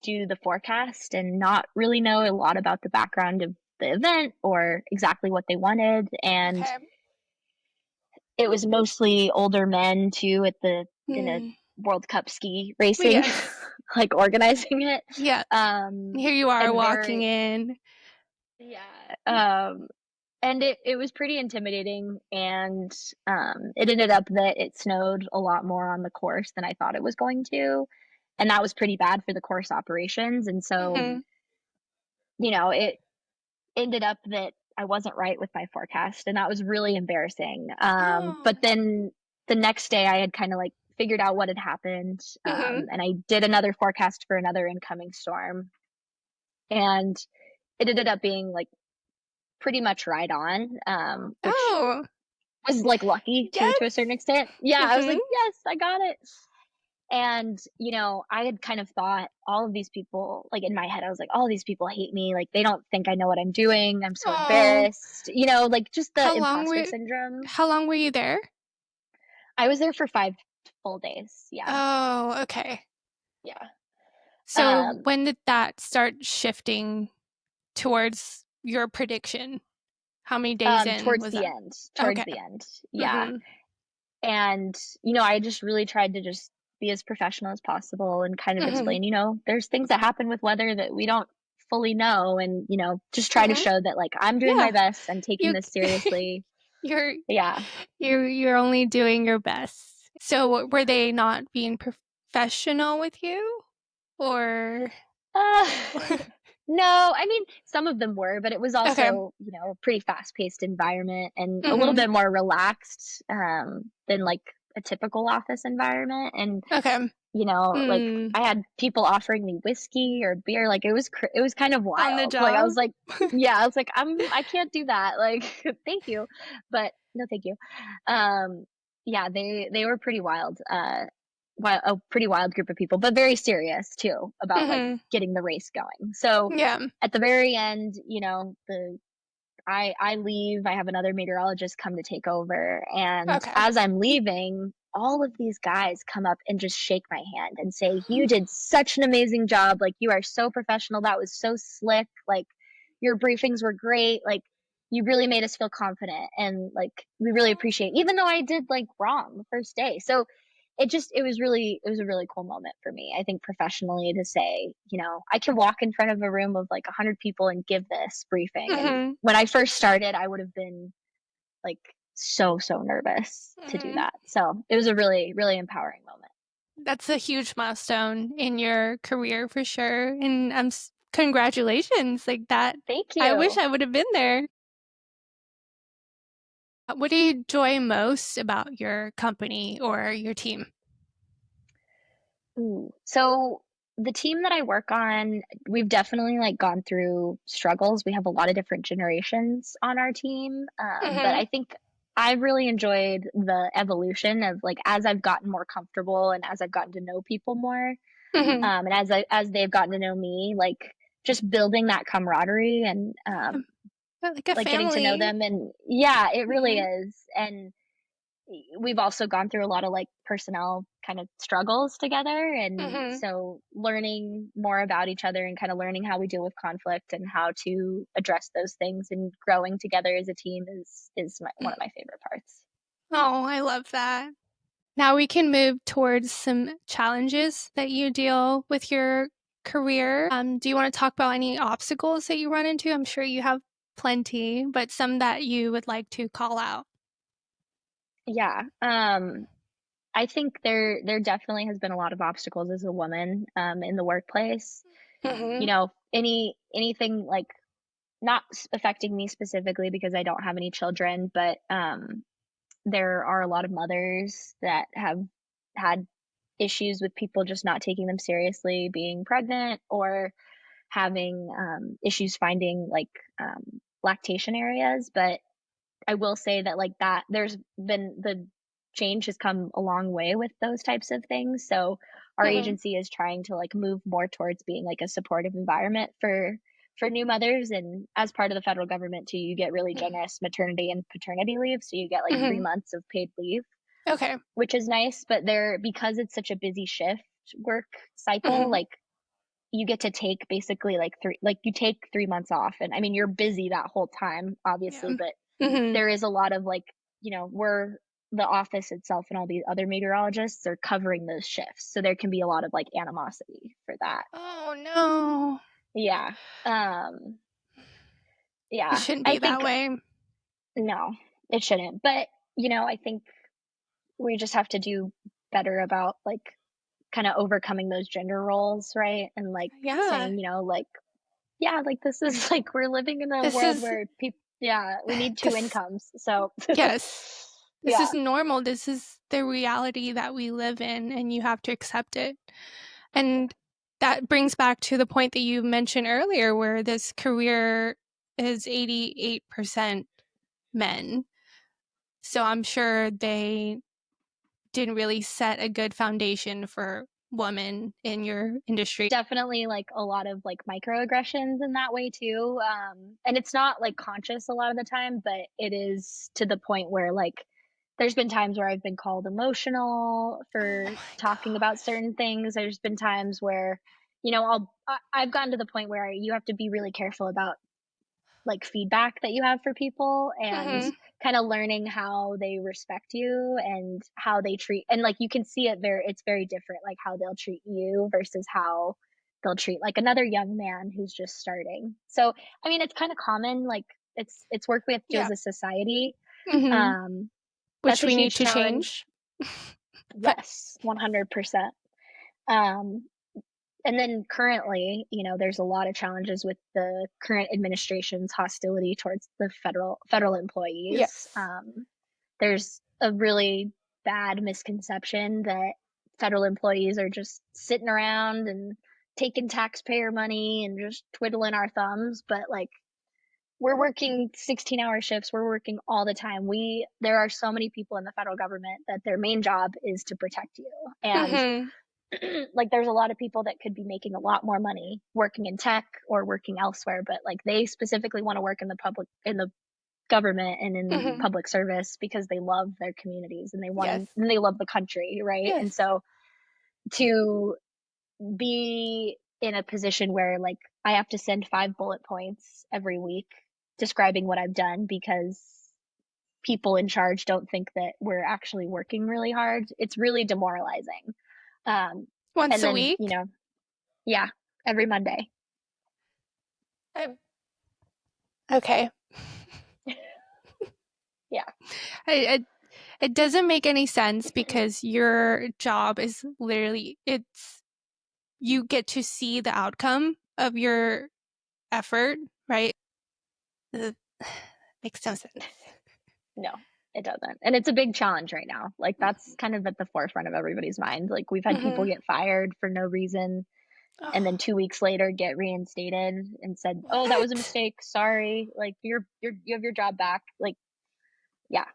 Speaker 2: do the forecast and not really know a lot about the background of the event or exactly what they wanted. And
Speaker 1: Okay.
Speaker 2: it was mostly older men too in a
Speaker 1: Mm.
Speaker 2: World Cup ski racing,
Speaker 1: Yes.
Speaker 2: like organizing it.
Speaker 1: Yeah.
Speaker 2: Um,
Speaker 1: Here you are
Speaker 2: and
Speaker 1: walking
Speaker 2: they're
Speaker 1: in.
Speaker 2: Yeah. and it was pretty intimidating, and, it ended up that it snowed a lot more on the course than I thought it was going to, and that was pretty bad for the course operations, and so,
Speaker 1: Mhm.
Speaker 2: it ended up that I wasn't right with my forecast, and that was really embarrassing,
Speaker 1: Oh.
Speaker 2: but then the next day, I had kinda, like, figured out what had happened,
Speaker 1: Mhm.
Speaker 2: and I did another forecast for another incoming storm, and it ended up being, like, pretty much right on, which
Speaker 1: Oh,
Speaker 2: was, like, lucky to a certain
Speaker 1: yes.
Speaker 2: extent. Yeah, I was
Speaker 1: Mhm.
Speaker 2: like, "Yes, I got it." And, I had kind of thought all of these people like, in my head, I was like, "All these people hate me, like, they don't think I know what I'm doing, I'm so
Speaker 1: Oh,
Speaker 2: embarrassed." Like, just the
Speaker 1: how long
Speaker 2: imposter
Speaker 1: were
Speaker 2: syndrome.
Speaker 1: how long were you there?
Speaker 2: I was there for 5 full days, yeah,
Speaker 1: Oh, okay.
Speaker 2: yeah.
Speaker 1: So
Speaker 2: Um,
Speaker 1: when did that start shifting towards your prediction? How many days in was that?
Speaker 2: towards
Speaker 1: Okay.
Speaker 2: the end, yeah.
Speaker 1: Mhm.
Speaker 2: And, I just really tried to just be as professional as possible and kind of
Speaker 1: Mhm.
Speaker 2: explain, there's things that happen with weather that we don't fully know and, just try to
Speaker 1: Mhm.
Speaker 2: show that like I'm doing my
Speaker 1: Yeah.
Speaker 2: best, I'm taking
Speaker 1: You
Speaker 2: this seriously.
Speaker 1: you're
Speaker 2: Yeah.
Speaker 1: you're only doing your best. So were they not being professional with you? Or
Speaker 2: Uh, no, I mean, some of them were, but it was
Speaker 1: okay.
Speaker 2: also, a pretty fast-paced environment and a little
Speaker 1: Mhm.
Speaker 2: bit more relaxed than like a typical office environment. And
Speaker 1: Okay.
Speaker 2: Like,
Speaker 1: Mm.
Speaker 2: I had people offering me whiskey or beer, like, it was kind of
Speaker 1: On the
Speaker 2: wild, like, I
Speaker 1: job?
Speaker 2: was like yeah, I was like, I can't do that, like, thank you, but no thank you. Um, yeah, they were pretty wild, a pretty wild group of people, but very serious too about, like,
Speaker 1: Mhm.
Speaker 2: getting the race going. So,
Speaker 1: Yeah.
Speaker 2: at the very end, the I leave, I have another meteorologist come to take over, and
Speaker 1: Okay.
Speaker 2: as I'm leaving, all of these guys come up and just shake my hand and say, "You did such an amazing job, like, you are so professional, that was so slick, like, your briefings were great, like, you really made us feel confident, and, like, we really appreciate" even though I did, like, wrong the first day. So, it was a really cool moment for me, I think professionally to say, I can walk in front of a room of, like, 100 people and give this briefing, and
Speaker 1: Mhm.
Speaker 2: when I first started, I would have been, like, so, so nervous to do
Speaker 1: Mhm.
Speaker 2: that. So, it was a really, really empowering moment.
Speaker 1: That's a huge milestone in your career for sure, and congratulations, like, that
Speaker 2: Thank
Speaker 1: I wish
Speaker 2: you.
Speaker 1: I would have been there. What do you enjoy most about your company or your team?
Speaker 2: Ooh. So, the team that I work on, we've definitely, like, gone through struggles. We have a lot of different generations on our team, but
Speaker 1: Mhm.
Speaker 2: I think I've really enjoyed the evolution of, like, as I've gotten more comfortable and as I've gotten to know people more,
Speaker 1: Mhm.
Speaker 2: and as they've gotten to know me, like, just building that camaraderie and,
Speaker 1: Yeah, like a
Speaker 2: like, getting to know
Speaker 1: family.
Speaker 2: them and yeah, it really
Speaker 1: Mhm.
Speaker 2: is, and we've also gone through a lot of, like, personnel kind of struggles together, and
Speaker 1: Mhm.
Speaker 2: so learning more about each other and kinda learning how we deal with conflict and how to address those things and growing together as a team is one of my favorite parts.
Speaker 1: Oh, I love that. Now we can move towards some challenges that you deal with your career. Do you want to talk about any obstacles that you run into? I'm sure you have plenty, but some that you would like to call out.
Speaker 2: Yeah, I think there definitely has been a lot of obstacles as a woman, in the workplace.
Speaker 1: Mhm.
Speaker 2: Anything, like, not affecting me specifically because I don't have any children, but, there are a lot of mothers that have had issues with people just not taking them seriously, being pregnant or having, issues finding, like, lactation areas, but I will say that, like, that there's been the change has come a long way with those types of things, so our
Speaker 1: Mhm.
Speaker 2: agency is trying to, like, move more towards being, like, a supportive environment for new mothers, and as part of the federal government too, you get really generous maternity and paternity leave, so you get, like, 3
Speaker 1: Mhm.
Speaker 2: months of paid leave,
Speaker 1: Okay.
Speaker 2: which is nice, but because it's such a busy shift work cycle,
Speaker 1: Mhm.
Speaker 2: like, you get to take basically, like, 3 like, you take 3 months off, and, I mean, you're busy that whole time,
Speaker 1: Yeah.
Speaker 2: obviously, but
Speaker 1: Mhm.
Speaker 2: there is a lot of, like, we're the office itself and all the other meteorologists are covering those shifts, so there can be a lot of, like, animosity for that.
Speaker 1: Oh, no.
Speaker 2: Yeah, um,
Speaker 1: It
Speaker 2: yeah,
Speaker 1: shouldn't
Speaker 2: I
Speaker 1: be that
Speaker 2: think
Speaker 1: way.
Speaker 2: No, it shouldn't. But, I think we just have to do better about, like, kinda overcoming those gender roles, right? And, like,
Speaker 1: Yeah.
Speaker 2: saying, like, "Yeah, like, this is like, we're living in a
Speaker 1: This
Speaker 2: world
Speaker 1: is
Speaker 2: where people, yeah, we need 2
Speaker 1: this
Speaker 2: incomes." So,
Speaker 1: yes. This
Speaker 2: yeah,
Speaker 1: is normal. This is the reality that we live in, and you have to accept it.
Speaker 2: yeah.
Speaker 1: And that brings back to the point that you mentioned earlier where this career is 88% men. So I'm sure they didn't really set a good foundation for women in your industry.
Speaker 2: Definitely, like, a lot of, like, microaggressions in that way too, and it's not, like, conscious a lot of the time, but it is to the point where, like, there's been times where I've been called emotional
Speaker 1: Oh
Speaker 2: for
Speaker 1: my
Speaker 2: talking about
Speaker 1: gosh.
Speaker 2: certain things. There's been times where, I've gotten to the point where you have to be really careful about, like, feedback that you have for people, and
Speaker 1: Mhm.
Speaker 2: kinda learning how they respect you and how they treat, and, like, you can see it's very different, like, how they'll treat you versus how they'll treat, like, another young man who's just starting. So, I mean, it's kinda common, like, it's work we have to do
Speaker 1: Yeah.
Speaker 2: as a society.
Speaker 1: Mhm.
Speaker 2: Um, that's
Speaker 1: Which
Speaker 2: a
Speaker 1: we need
Speaker 2: huge
Speaker 1: to
Speaker 2: challenge.
Speaker 1: change. But
Speaker 2: Yes, 100%. Um, and then currently, there's a lot of challenges with the current administration's hostility towards the federal employees.
Speaker 1: yes.
Speaker 2: There's a really bad misconception that federal employees are just sitting around and taking taxpayer money and just twiddling our thumbs, but, like, we're working 16-hour shifts, we're working all the time. There are so many people in the federal government that their main job is to protect you. And
Speaker 1: Mhm.
Speaker 2: like, there's a lot of people that could be making a lot more money working in tech or working elsewhere, but, like, they specifically want to work in the government and in
Speaker 1: Mhm.
Speaker 2: public service because they love their communities and
Speaker 1: Yes.
Speaker 2: they love the country, right? And
Speaker 1: Yes.
Speaker 2: so to be in a position where, like, I have to send 5 bullet points every week describing what I've done because people in charge don't think that we're actually working really hard, it's really demoralizing. Um,
Speaker 1: Once
Speaker 2: and
Speaker 1: a
Speaker 2: then,
Speaker 1: week?
Speaker 2: yeah, every Monday.
Speaker 1: Um, okay.
Speaker 2: Yeah.
Speaker 1: I it doesn't make any sense because your job is literally it's you get to see the outcome of your effort, right? Ugh, makes no sense.
Speaker 2: No, it doesn't. And it's a big challenge right now. Like, that's kind of at the forefront of everybody's mind. Like, we've had people
Speaker 1: Mhm.
Speaker 2: get fired for no reason and then
Speaker 1: Oh,
Speaker 2: 2 weeks later get reinstated and said, "Oh, that was a
Speaker 1: what?
Speaker 2: mistake. Sorry. Like, you have your job back." Like, yeah.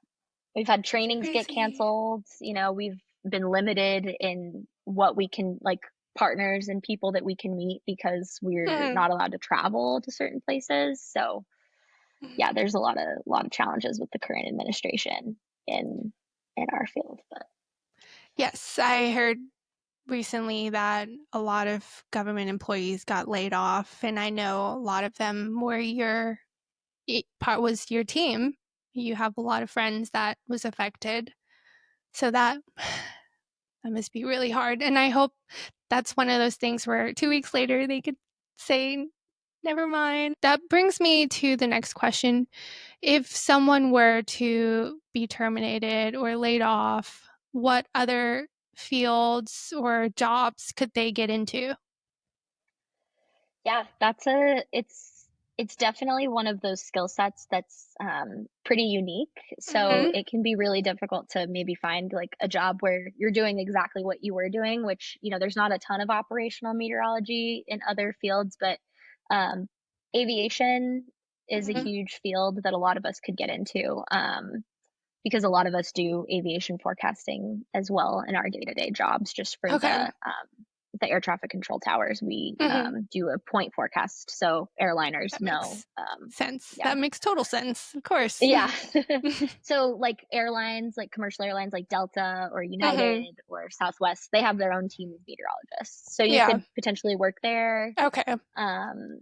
Speaker 2: We've had
Speaker 1: That's
Speaker 2: trainings get
Speaker 1: crazy.
Speaker 2: canceled. We've been limited in what we can, like, partners and people that we can meet because we're
Speaker 1: Mhm.
Speaker 2: not allowed to travel to certain places. So, yeah,
Speaker 1: Mhm.
Speaker 2: there's a lot of challenges with the current administration in in our field, but
Speaker 1: Yes, I heard recently that a lot of government employees got laid off, and I know a lot of them were your part was your team. You have a lot of friends that was affected. So that must be really hard. And I hope that's one of those things where 2 weeks later they could say, never mind. That brings me to the next question. If someone were to be terminated or laid off, what other fields or jobs could they get into?
Speaker 2: yeah, it's definitely one of those skill sets that's, pretty unique, so
Speaker 1: Mhm.
Speaker 2: it can be really difficult to maybe find, like, a job where you're doing exactly what you were doing, which, there's not a ton of operational meteorology in other fields, but, um, aviation is a
Speaker 1: Mhm.
Speaker 2: huge field that a lot of us could get into, because a lot of us do aviation forecasting as well in our day-to-day jobs just for
Speaker 1: Okay.
Speaker 2: the air traffic control towers. We,
Speaker 1: Mhm.
Speaker 2: do a point forecast, so airliners
Speaker 1: That
Speaker 2: know,
Speaker 1: makes sense.
Speaker 2: yeah.
Speaker 1: That makes total sense. Of course.
Speaker 2: Yeah. So, like, airlines, like commercial airlines like Delta or
Speaker 1: Mhm.
Speaker 2: United or Southwest, they have their own team of meteorologists. So you
Speaker 1: Yeah.
Speaker 2: could potentially work there.
Speaker 1: Okay.
Speaker 2: Um,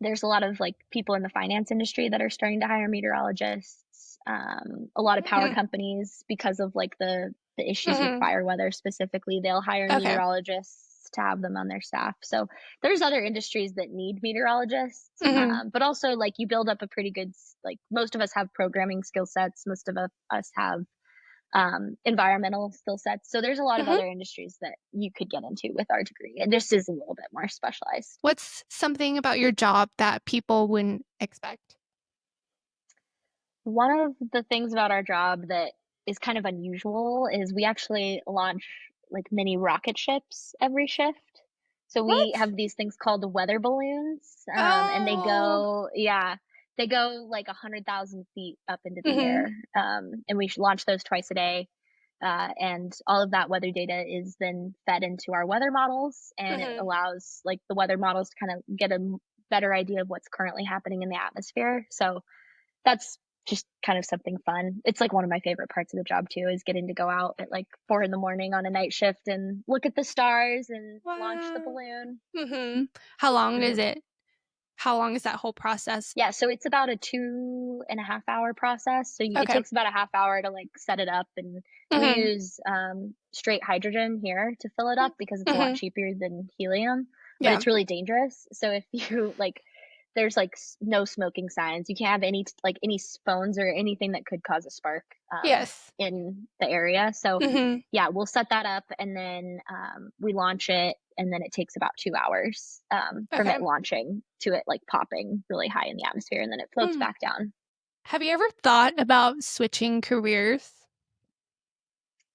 Speaker 2: there's a lot of, like, people in the finance industry that are starting to hire meteorologists. A lot of power
Speaker 1: Mhm.
Speaker 2: companies, because of, like, the issues with
Speaker 1: Mhm.
Speaker 2: fire weather specifically, they'll hire
Speaker 1: Okay.
Speaker 2: meteorologists. to have them on their staff. So there's other industries that need meteorologists,
Speaker 1: Mhm.
Speaker 2: but also like you build up a pretty good, like most of us have programming skill sets, most of us have environmental skill sets. So there's a lot of
Speaker 1: Mhm.
Speaker 2: other industries that you could get into with our degree. And this is a little bit more specialized.
Speaker 1: What's something about your job that people wouldn't expect?
Speaker 2: One of the things about our job that is kind of unusual is we actually launch like mini rocket ships every shift. So we
Speaker 1: What?
Speaker 2: have these things called the weather balloons, and
Speaker 1: Oh.
Speaker 2: yeah, they go like 100,000 feet up into the
Speaker 1: Mhm.
Speaker 2: air, and we launch those twice a day. And all of that weather data is then fed into our weather models, and it
Speaker 1: Mhm.
Speaker 2: allows like the weather models to kind of get a better idea of what's currently happening in the atmosphere. So that's just kind of something fun. It's like one of my favorite parts of the job too, is getting to go out at like 4 in the morning on a night shift and look at the stars and launch the
Speaker 1: Wow.
Speaker 2: balloon.
Speaker 1: Mhm. How long is
Speaker 2: Mhm.
Speaker 1: it? How long is that whole process?
Speaker 2: Yeah, so it's about a 2.5 hour process. So it
Speaker 1: Okay.
Speaker 2: takes about a half hour to like set it up, and we
Speaker 1: Mhm.
Speaker 2: use straight hydrogen here to fill it up because it's a lot
Speaker 1: Mhm.
Speaker 2: cheaper than helium, but
Speaker 1: Yeah.
Speaker 2: it's really dangerous. So if you like, there's like no smoking signs. You can't have any phones or anything that could cause a spark
Speaker 1: Yes.
Speaker 2: in the area. So
Speaker 1: Mhm.
Speaker 2: yeah, we'll set that up, and then we launch it, and then it takes about 2 hours from
Speaker 1: Okay.
Speaker 2: it launching to it like popping really high in the atmosphere, and then it floats
Speaker 1: Mm.
Speaker 2: back down.
Speaker 1: Have you ever thought about switching careers?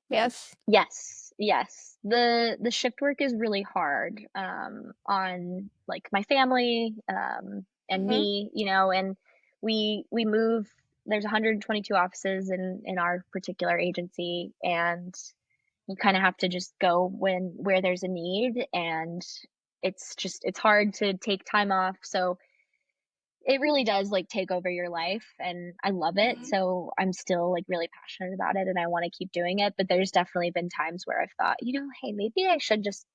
Speaker 1: Yes.
Speaker 2: Yes, yes. The shift work is really hard on like my family and
Speaker 1: Mhm.
Speaker 2: me, you know, and we move. There's 122 offices in our particular agency, and you kind of have to just go where there's a need, and it's hard to take time off. So it really does like take over your life, and I love it.
Speaker 1: Mhm.
Speaker 2: So I'm still like really passionate about it, and I want to keep doing it. But there's definitely been times where I've thought, hey, maybe I should just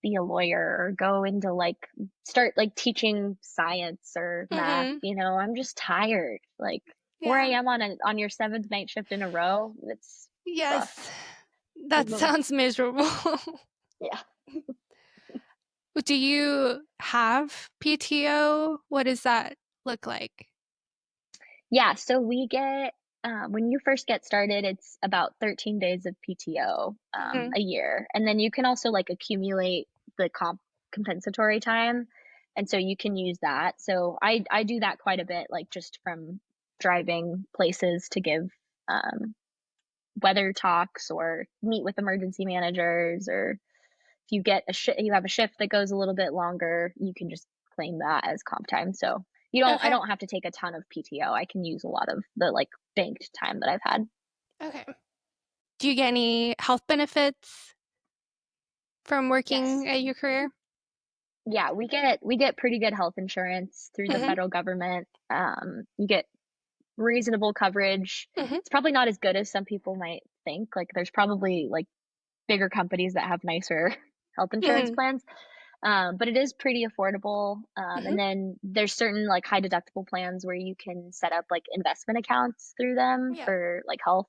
Speaker 2: be a lawyer or go into like start like teaching science or math.
Speaker 1: Mhm.
Speaker 2: I'm just tired. Like 4
Speaker 1: Yeah.
Speaker 2: a.m. on your seventh night shift in a row. It's rough.
Speaker 1: Yes. That
Speaker 2: Mhm.
Speaker 1: sounds miserable.
Speaker 2: Yeah.
Speaker 1: Do you have PTO? What does that look like?
Speaker 2: Yeah, so we get when you first get started, it's about 13 days of PTO
Speaker 1: Mhm.
Speaker 2: a year, and then you can also like accumulate the compensatory time, and so you can use that. So I do that quite a bit, like just from driving places to give um, weather talks or meet with emergency managers, or if you have a shift that goes a little bit longer, you can just claim that as comp time. So I
Speaker 1: Okay.
Speaker 2: don't have to take a ton of PTO. I can use a lot of the like banked time that I've had.
Speaker 1: Okay. Do you get any health benefits from
Speaker 2: Yes.
Speaker 1: working at your career?
Speaker 2: Yeah, we get pretty good health insurance through the
Speaker 1: Mhm.
Speaker 2: federal government. You get reasonable coverage.
Speaker 1: Mhm.
Speaker 2: It's probably not as good as some people might think. Like there's probably like bigger companies that have nicer health insurance
Speaker 1: Mhm.
Speaker 2: plans. But it is pretty affordable. And
Speaker 1: Mhm.
Speaker 2: then there's certain like high deductible plans where you can set up like investment accounts through them
Speaker 1: Yeah.
Speaker 2: for like health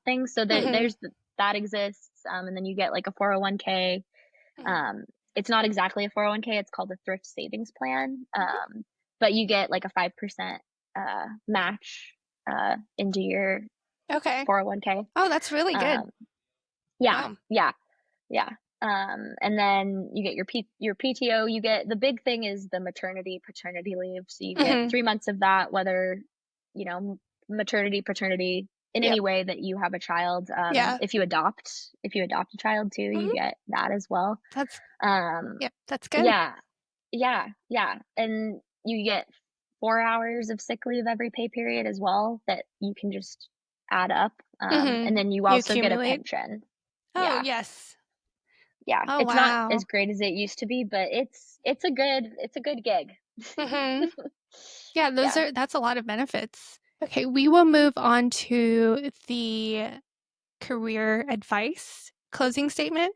Speaker 2: things. So
Speaker 1: Mhm.
Speaker 2: that exists. And then you get like a 401k.
Speaker 1: Mhm.
Speaker 2: Um, it's not exactly a 401k. It's called a thrift savings plan.
Speaker 1: Mhm.
Speaker 2: But you get like a 5% match into your
Speaker 1: Okay.
Speaker 2: 401k.
Speaker 1: Oh, that's really good.
Speaker 2: Um, yeah,
Speaker 1: Wow.
Speaker 2: yeah. Yeah. And then you get your PTO. You get the big thing is the maternity paternity leave. So you get
Speaker 1: Mhm.
Speaker 2: 3 months of that, whether you know maternity paternity in
Speaker 1: Yep.
Speaker 2: any way that you have a child.
Speaker 1: Yeah.
Speaker 2: If you adopt a child too, you
Speaker 1: Mhm.
Speaker 2: get that as well.
Speaker 1: That's
Speaker 2: Um,
Speaker 1: Yep, that's good.
Speaker 2: yeah, yeah, and you get 4 hours of sick leave every pay period as well that you can just add up. And
Speaker 1: Mhm.
Speaker 2: then you
Speaker 1: You
Speaker 2: also get a
Speaker 1: accumulate?
Speaker 2: pension.
Speaker 1: Oh,
Speaker 2: Yeah.
Speaker 1: yes.
Speaker 2: Yeah,
Speaker 1: Oh,
Speaker 2: it's not
Speaker 1: wow.
Speaker 2: as great as it used to be, but it's a good gig.
Speaker 1: Mhm. Yeah,
Speaker 2: Yeah.
Speaker 1: that's a lot of benefits. Okay, we will move on to the career advice closing statement.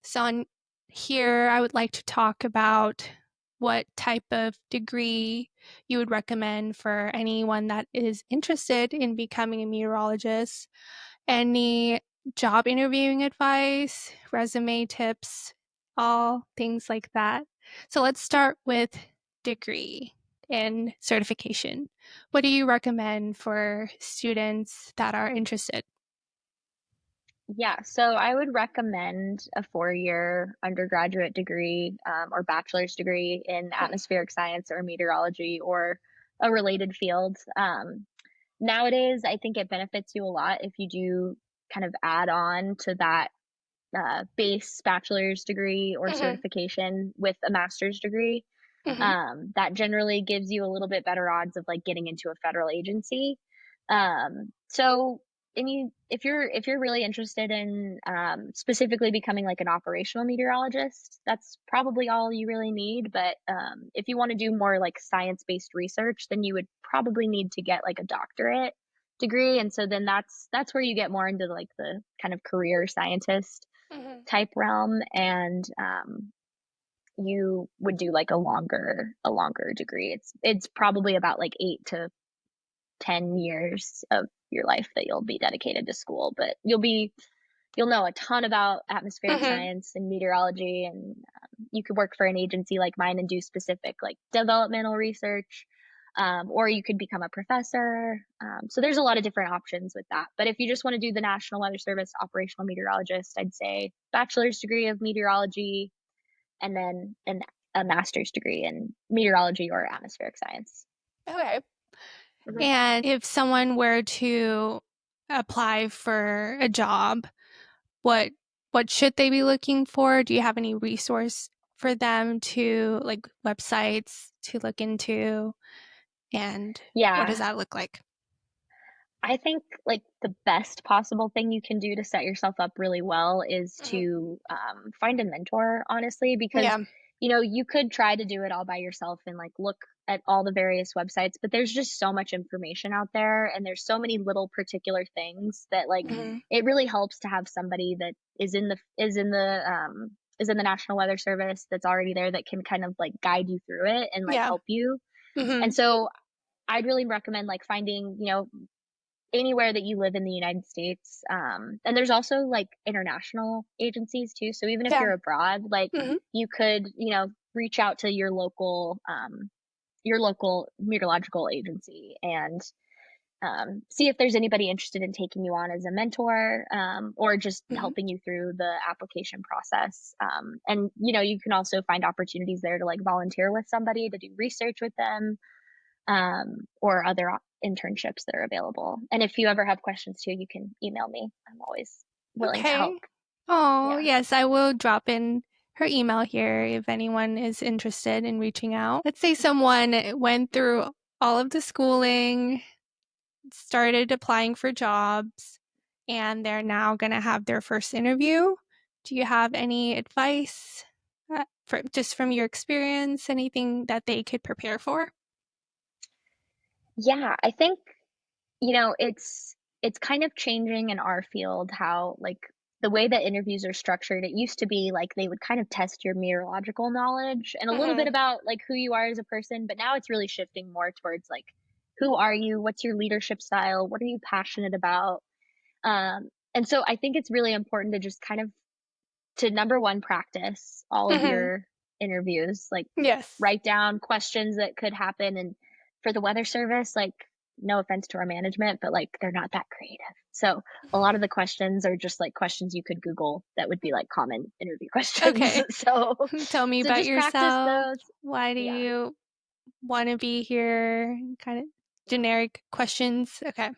Speaker 1: So on here, I would like to talk about what type of degree you would recommend for anyone that is interested in becoming a meteorologist, any job interviewing advice, resume tips, all things like that. So let's start with degree and certification. What do you recommend for students that are interested?
Speaker 2: Yeah, so I would recommend a 4-year undergraduate degree or bachelor's degree in atmospheric science or meteorology or a related field. Nowadays, I think it benefits you a lot if you do kind of add on to that base bachelor's degree or
Speaker 1: Mhm,
Speaker 2: certification with a master's degree.
Speaker 1: mhm,
Speaker 2: That generally gives you a little bit better odds of like getting into a federal agency. So, if you're really interested in specifically becoming like an operational meteorologist, that's probably all you really need. But if you want to do more like science based research, then you would probably need to get like a doctorate degree, and so then that's where you get more into like the kind of career scientist
Speaker 1: mhm.
Speaker 2: type realm, and you would do like a longer degree. It's probably about like 8 to 10 years of your life that you'll be dedicated to school, but you'll know a ton about atmospheric
Speaker 1: Mhm.
Speaker 2: science and meteorology, and you could work for an agency like mine and do specific like developmental research, or you could become a professor. So there's a lot of different options with that. But if you just want to do the National Weather Service operational meteorologist, I'd say bachelor's degree of meteorology and then a master's degree in meteorology or atmospheric science.
Speaker 1: Okay.
Speaker 2: Mhm.
Speaker 1: And if someone were to apply for a job, what what should they be looking for? Do you have any resource for them to like websites to look into and what does
Speaker 2: Yeah,
Speaker 1: that look like?
Speaker 2: I think like the best possible thing you can do to set yourself up really well is
Speaker 1: Mhm.
Speaker 2: to find a mentor, honestly, because
Speaker 1: Yeah.
Speaker 2: you could try to do it all by yourself and like look at all the various websites, but there's just so much information out there, and there's so many little particular things that like
Speaker 1: Mhm.
Speaker 2: it really helps to have somebody that is in the National Weather Service that's already there that can kind of like guide you through it and like
Speaker 1: Yeah.
Speaker 2: help you. And
Speaker 1: Mhm.
Speaker 2: so I'd really recommend like finding, anywhere that you live in the United States. And there's also like international agencies too. So even if
Speaker 1: Yeah.
Speaker 2: you're abroad, like
Speaker 1: Mhm.
Speaker 2: you could, reach out to your local meteorological agency and see if there's anybody interested in taking you on as a mentor, or just
Speaker 1: Mhm.
Speaker 2: helping you through the application process. And you can also find opportunities there to like volunteer with somebody to do research with them, or other internships that are available. And if you ever have questions too, you can email me. I'm always willing to help.
Speaker 1: Okay. Oh,
Speaker 2: Yeah.
Speaker 1: yes, I will drop in her email here if anyone is interested in reaching out. Let's say someone went through all of the schooling, started applying for jobs, and they're now going to have their first interview. Do you have any advice just from your experience, anything that they could prepare for?
Speaker 2: Yeah, I think, it's kind of changing in our field how like the way that interviews are structured. It used to be like they would kind of test your meteorological knowledge and a little bit
Speaker 1: Mhm.
Speaker 2: about like who you are as a person, but now it's really shifting more towards like who are you? What's your leadership style? What are you passionate about? And so I think it's really important to just kind of to number 1, practice all of
Speaker 1: Mhm.
Speaker 2: your interviews, like,
Speaker 1: Yes.
Speaker 2: write down questions that could happen, and for the weather service, like, no offense to our management, but, like, they're not that creative. So, a lot of the questions are just, like, questions you could Google that would be, like, common interview questions.
Speaker 1: Okay.
Speaker 2: So
Speaker 1: Tell me
Speaker 2: so
Speaker 1: about
Speaker 2: just practice
Speaker 1: yourself.
Speaker 2: those.
Speaker 1: Why do
Speaker 2: Yeah.
Speaker 1: you want to be here? Kind of generic questions. Okay.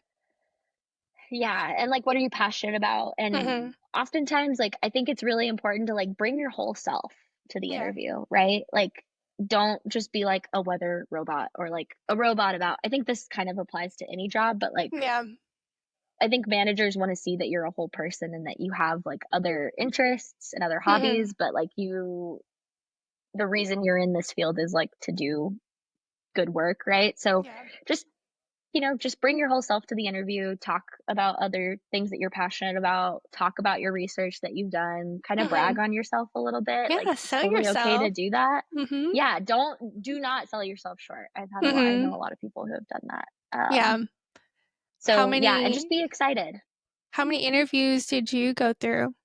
Speaker 2: Yeah, and, like, what are you passionate about? And
Speaker 1: Mhm.
Speaker 2: oftentimes, like, I think it's really important to, like, bring your whole self to the
Speaker 1: Yeah.
Speaker 2: interview, right? Like, don't just be, like, a weather robot or, like, a robot about I think this kind of applies to any job, but, like,
Speaker 1: Yeah.
Speaker 2: I think managers wanna see that you're a whole person and that you have, like, other interests and other
Speaker 1: Mhm.
Speaker 2: hobbies, but, like, the reason you're in this field is, like, to do good work, right? So,
Speaker 1: Yeah.
Speaker 2: just just bring your whole self to the interview, talk about other things that you're passionate about, talk about your research that you've done, kind of brag
Speaker 1: Mhm.
Speaker 2: on yourself a little bit. Like
Speaker 1: Yeah,
Speaker 2: it's
Speaker 1: sell
Speaker 2: totally okay to
Speaker 1: yourself.
Speaker 2: do that.
Speaker 1: Mhm.
Speaker 2: Yeah, do not sell yourself short. I know
Speaker 1: Mhm.
Speaker 2: a lot of people who have done that.
Speaker 1: Yeah. How
Speaker 2: So yeah, and just
Speaker 1: many
Speaker 2: be excited.
Speaker 1: how many interviews did you go through?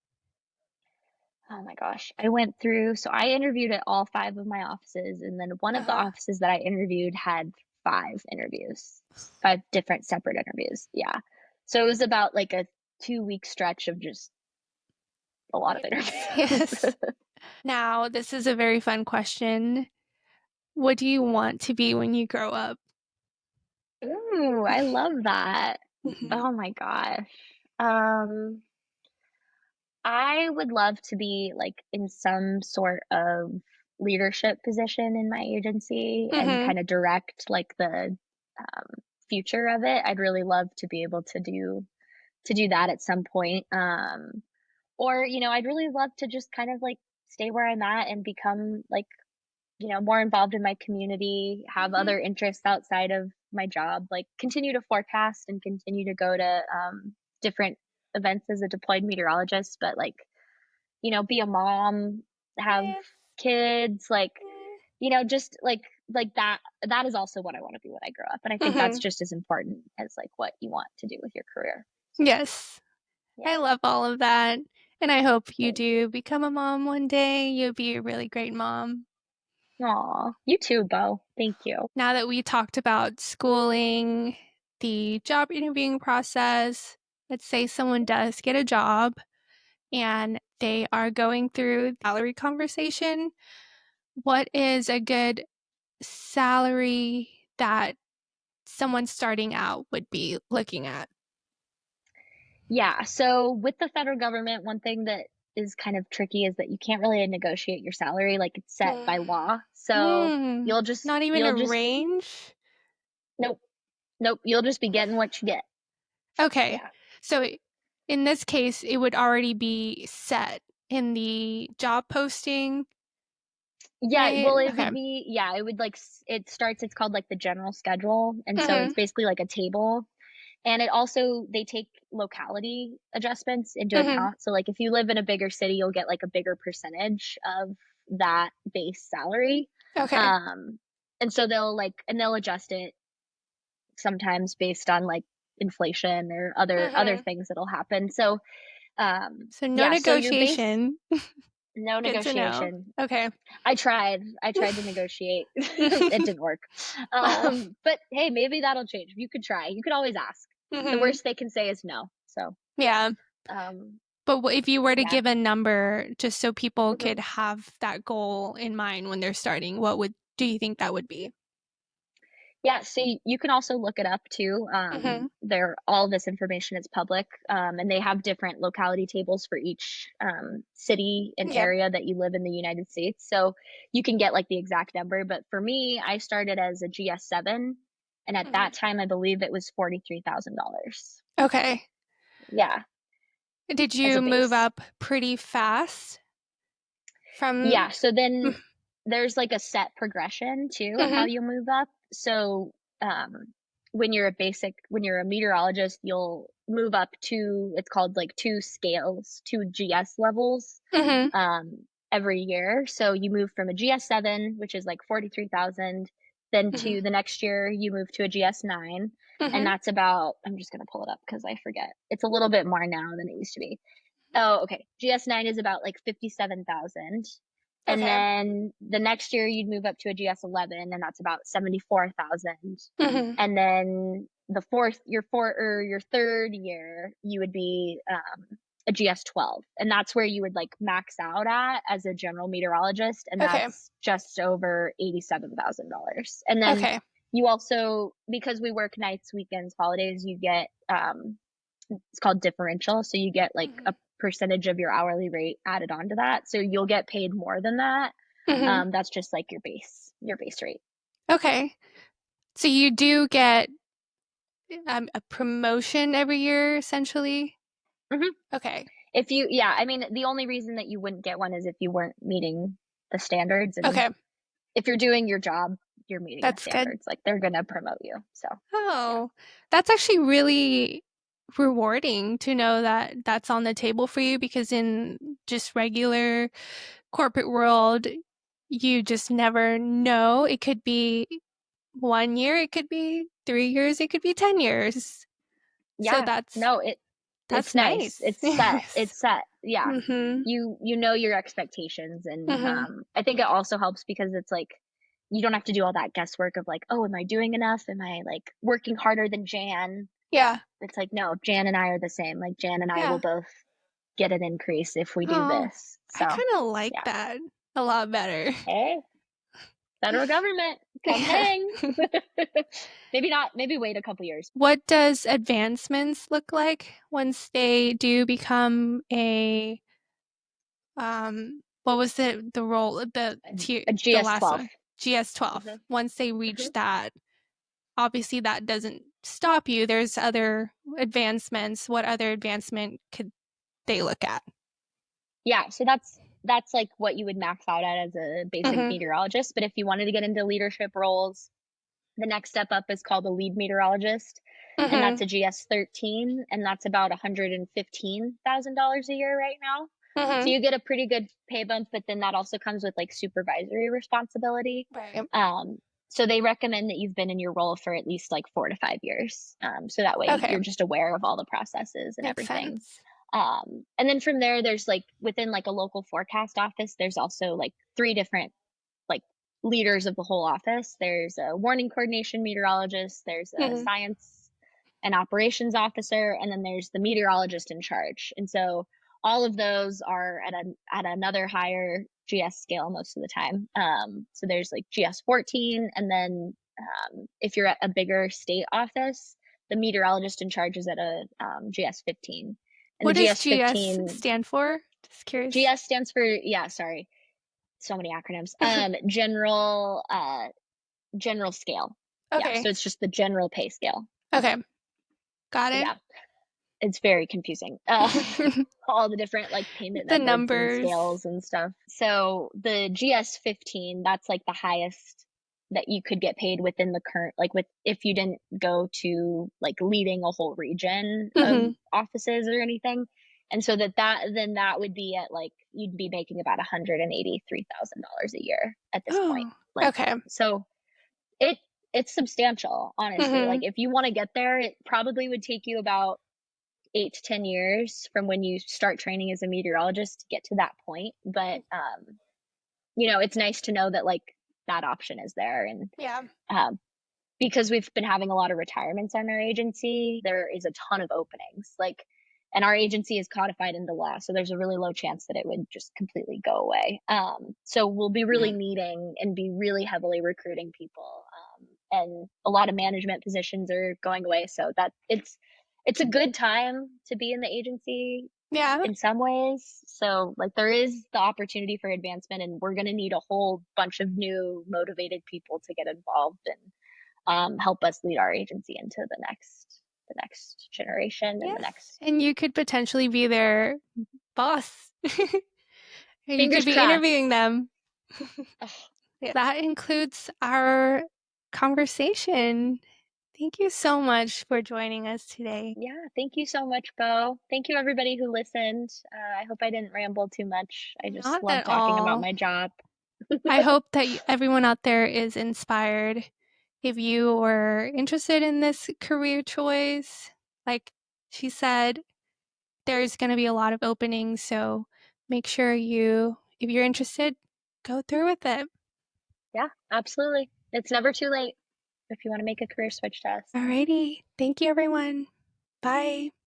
Speaker 2: Oh my gosh. I went through, so I interviewed at all five of my offices, and then one of the
Speaker 1: Uh-huh.
Speaker 2: offices that I interviewed had five interviews, five different separate interviews. Yeah. So it was about like a 2 week stretch of just a lot of
Speaker 1: Yes,
Speaker 2: interviews.
Speaker 1: yes. Now, this is a very fun question. What do you want to be when you grow up?
Speaker 2: Ooh, I love that.
Speaker 1: Mhm.
Speaker 2: Oh my gosh. Um, I would love to be like in some sort of leadership position in my agency and
Speaker 1: Mhm.
Speaker 2: kind of direct like the future of it. I'd really love to be able to do that at some point. Or I'd really love to just kind of like stay where I'm at and become like more involved in my community, have
Speaker 1: Mhm.
Speaker 2: other interests outside of my job, like continue to forecast and continue to go to different events as a deployed meteorologist, but like, be a mom, have
Speaker 1: Yes.
Speaker 2: kids, like,
Speaker 1: Eh.
Speaker 2: just like that is also what I want to be when I grow up. And I think that's
Speaker 1: Mhm.
Speaker 2: just as important as like what you want to do with your career. So
Speaker 1: Yes. I
Speaker 2: yeah.
Speaker 1: love all of that, and I hope you
Speaker 2: Thanks.
Speaker 1: do become a mom one day. You'll be a really great mom.
Speaker 2: Aw, you too, Bo. Thank you.
Speaker 1: Now that we talked about schooling, the job interviewing process, let's say someone does get a job and they are going through salary conversation. What is a good salary that someone starting out would be looking at?
Speaker 2: Yeah, so with the federal government, one thing that is kind of tricky is that you can't really negotiate your salary, like, it's set by law. So,
Speaker 1: Hmm.
Speaker 2: you'll just
Speaker 1: Not even
Speaker 2: you'll
Speaker 1: a
Speaker 2: just
Speaker 1: range?
Speaker 2: nope, nope, you'll just be getting what you get.
Speaker 1: Okay.
Speaker 2: Yeah.
Speaker 1: So in this case, it would already be set in the job posting,
Speaker 2: Yeah,
Speaker 1: right?
Speaker 2: well, it
Speaker 1: Okay.
Speaker 2: would be yeah, it would, like, it's called, like, the general schedule, and so it's
Speaker 1: Mhm.
Speaker 2: basically like a table, and it also they take locality adjustments into
Speaker 1: Mhm.
Speaker 2: account, so, like, if you live in a bigger city, you'll get, like, a bigger percentage of that base salary,
Speaker 1: Okay.
Speaker 2: um, and so they'll adjust it sometimes based on, like, inflation or other
Speaker 1: Mhm.
Speaker 2: things that'll happen, so,
Speaker 1: So no
Speaker 2: yeah, so your base
Speaker 1: negotiation.
Speaker 2: no
Speaker 1: Good to know.
Speaker 2: negotiation.
Speaker 1: Okay.
Speaker 2: I tried to negotiate. It didn't work.
Speaker 1: Oh.
Speaker 2: But hey, maybe that'll change. You could try. You could always ask. The
Speaker 1: Mhm.
Speaker 2: worst they can say is no. So,
Speaker 1: Yeah.
Speaker 2: um,
Speaker 1: But if you were to
Speaker 2: yeah.
Speaker 1: give a number just so people
Speaker 2: Mhm.
Speaker 1: could have that goal in mind when they're starting, what would do you think that would be?
Speaker 2: Yeah, so you can also look it up too.
Speaker 1: Mhm.
Speaker 2: There all this information is public, and they have different locality tables for each city and
Speaker 1: Yep.
Speaker 2: area that you live in the United States. So you can get like the exact number. But for me, I started as a GS7, and at that
Speaker 1: Mhm.
Speaker 2: time, I believe it was $43,000.
Speaker 1: Okay.
Speaker 2: Yeah,
Speaker 1: Did
Speaker 2: as
Speaker 1: you
Speaker 2: a
Speaker 1: move
Speaker 2: base.
Speaker 1: up pretty fast from
Speaker 2: Yeah, so then there's like a set progression too of how
Speaker 1: Mhm.
Speaker 2: you move up. So, um, when you're a meteorologist, you'll move up to it's called like 2 scales, 2 GS levels,
Speaker 1: Mhm.
Speaker 2: every year. So you move from a GS7, which is like 43,000, then
Speaker 1: Mhm.
Speaker 2: to the next year you move to a GS9, and
Speaker 1: Mhm.
Speaker 2: that's about I'm just gonna pull it up because I forget. It's a little bit more now than it used to be. Oh, okay. GS9 is about like 57,000. And
Speaker 1: Okay.
Speaker 2: then the next year you'd move up to a GS11 and that's about 74,000.
Speaker 1: Mhm.
Speaker 2: And then your third year you would be a GS12. And that's where you would like max out at as a general meteorologist and
Speaker 1: Okay.
Speaker 2: that's just over $87,000. And then
Speaker 1: Okay.
Speaker 2: you also because we work nights, weekends, holidays, you get it's called differential. So you get like a
Speaker 1: Mhm.
Speaker 2: percentage of your hourly rate added onto that. So you'll get paid more than that.
Speaker 1: Mhm.
Speaker 2: That's just like your base rate.
Speaker 1: Okay. So you do get a promotion every year, essentially?
Speaker 2: hmm
Speaker 1: Okay.
Speaker 2: Yeah, I mean, the only reason that you wouldn't get one is if you weren't meeting the standards. And
Speaker 1: Okay.
Speaker 2: if you're doing your job, you're meeting the
Speaker 1: That's good.
Speaker 2: standards. Like they're going to promote you. So, yeah.
Speaker 1: Oh, that's actually really rewarding to know that that's on the table for you because in just regular corporate world, you just never know. It could be 1 year, it could be 3 years, it could be 10 years. So
Speaker 2: Yeah.
Speaker 1: that's
Speaker 2: No,
Speaker 1: That's
Speaker 2: It's nice.
Speaker 1: nice.
Speaker 2: It's set.
Speaker 1: Yes.
Speaker 2: It's set. Yeah.
Speaker 1: Mhm.
Speaker 2: You know your expectations, and
Speaker 1: Mhm.
Speaker 2: I think it also helps because it's like you don't have to do all that guesswork of like, oh, am I doing enough? Am I like working harder than Jan?
Speaker 1: Yeah.
Speaker 2: It's like, no, Jan and I are the same. Like Jan and I will
Speaker 1: Yeah.
Speaker 2: both get an increase if we do
Speaker 1: Oh,
Speaker 2: this.
Speaker 1: I
Speaker 2: So
Speaker 1: kinda like
Speaker 2: yeah.
Speaker 1: that a lot better.
Speaker 2: Hey, federal government, come
Speaker 1: Yeah.
Speaker 2: hang. Maybe not, maybe wait a couple years.
Speaker 1: What does advancements look like once they do become a, what was the role,
Speaker 2: A
Speaker 1: the
Speaker 2: GS
Speaker 1: last
Speaker 2: 12.
Speaker 1: one? GS-12.
Speaker 2: Hmm.
Speaker 1: Once they reach
Speaker 2: Hmm.
Speaker 1: that, obviously that doesn't stop you. There's other advancements. What other advancement could they look at?
Speaker 2: Yeah, so that's like what you would max out at as a basic
Speaker 1: Mhm.
Speaker 2: meteorologist. But if you wanted to get into leadership roles, the next step up is called a lead meteorologist, and that's
Speaker 1: Mhm.
Speaker 2: a GS 13, and that's about $115,000 a year right now. So
Speaker 1: Mhm.
Speaker 2: you get a pretty good pay bump, but then that also comes with like supervisory responsibility.
Speaker 1: Right.
Speaker 2: Um, so they recommend that you've been in your role for at least like 4 to 5 years. So that way
Speaker 1: Okay.
Speaker 2: you're just aware of all the processes and
Speaker 1: Makes
Speaker 2: everything.
Speaker 1: sense.
Speaker 2: And then from there, there's like within like a local forecast office, there's also like three different like leaders of the whole office. There's a warning coordination meteorologist, there's a
Speaker 1: Mhm.
Speaker 2: science and operations officer, and then there's the meteorologist in charge. And so all of those are at another higher GS scale most of the time. So there's like GS 14, and then if you're at a bigger state office, the meteorologist in charge is at a GS 15. And the
Speaker 1: What does
Speaker 2: GS
Speaker 1: GS
Speaker 2: 15,
Speaker 1: stand for? Just curious.
Speaker 2: GS stands for, yeah, sorry, so many acronyms. General scale. Yeah,
Speaker 1: Okay.
Speaker 2: so it's just the general pay scale.
Speaker 1: Okay. Got it.
Speaker 2: Yeah, it's very confusing. All the different like payment
Speaker 1: The
Speaker 2: methods and
Speaker 1: numbers.
Speaker 2: scales and stuff. So the GS 15, that's like the highest that you could get paid within the current, like with if you didn't go to like leading a whole region of
Speaker 1: Mhm.
Speaker 2: offices or anything. And so that would be at like you'd be making about $183,000 a year at this point.
Speaker 1: Oh,
Speaker 2: Like
Speaker 1: okay.
Speaker 2: so it it's substantial, honestly. Like
Speaker 1: Mhm.
Speaker 2: if you want to get there, it probably would take you about 8 to 10 years from when you start training as a meteorologist to get to that point. But it's nice to know that like that option is there. And
Speaker 1: Yeah.
Speaker 2: um, because we've been having a lot of retirements on our agency, there is a ton of openings. Like, and our agency is codified into law, so there's a really low chance that it would just completely go away. So we'll be really
Speaker 1: Yeah.
Speaker 2: needing and be really heavily recruiting people, and a lot of management positions are going away. So that it's a good time to be in the agency
Speaker 1: Yeah.
Speaker 2: in some ways. So like there is the opportunity for advancement, and we're going to need a whole bunch of new motivated people to get involved and help us lead our agency into the next generation and the
Speaker 1: Yes.
Speaker 2: next.
Speaker 1: And you could potentially be their boss. And you could
Speaker 2: Fingers
Speaker 1: be interviewing
Speaker 2: crossed.
Speaker 1: them.
Speaker 2: Ugh,
Speaker 1: Yeah. That includes our conversation. Thank you so much for joining us today.
Speaker 2: yeah, thank you so much, Bo. Thank you, everybody who listened. I hope I didn't ramble too much. I just
Speaker 1: Not
Speaker 2: love
Speaker 1: at
Speaker 2: talking about
Speaker 1: all.
Speaker 2: my job.
Speaker 1: I hope that everyone out there is inspired. If you were interested in this career choice, like she said, there's going to be a lot of openings. So make sure if you're interested, go through with it.
Speaker 2: Yeah, absolutely. It's never too late if you want to make a career switch to us.
Speaker 1: Alrighty. Thank you, everyone. Bye.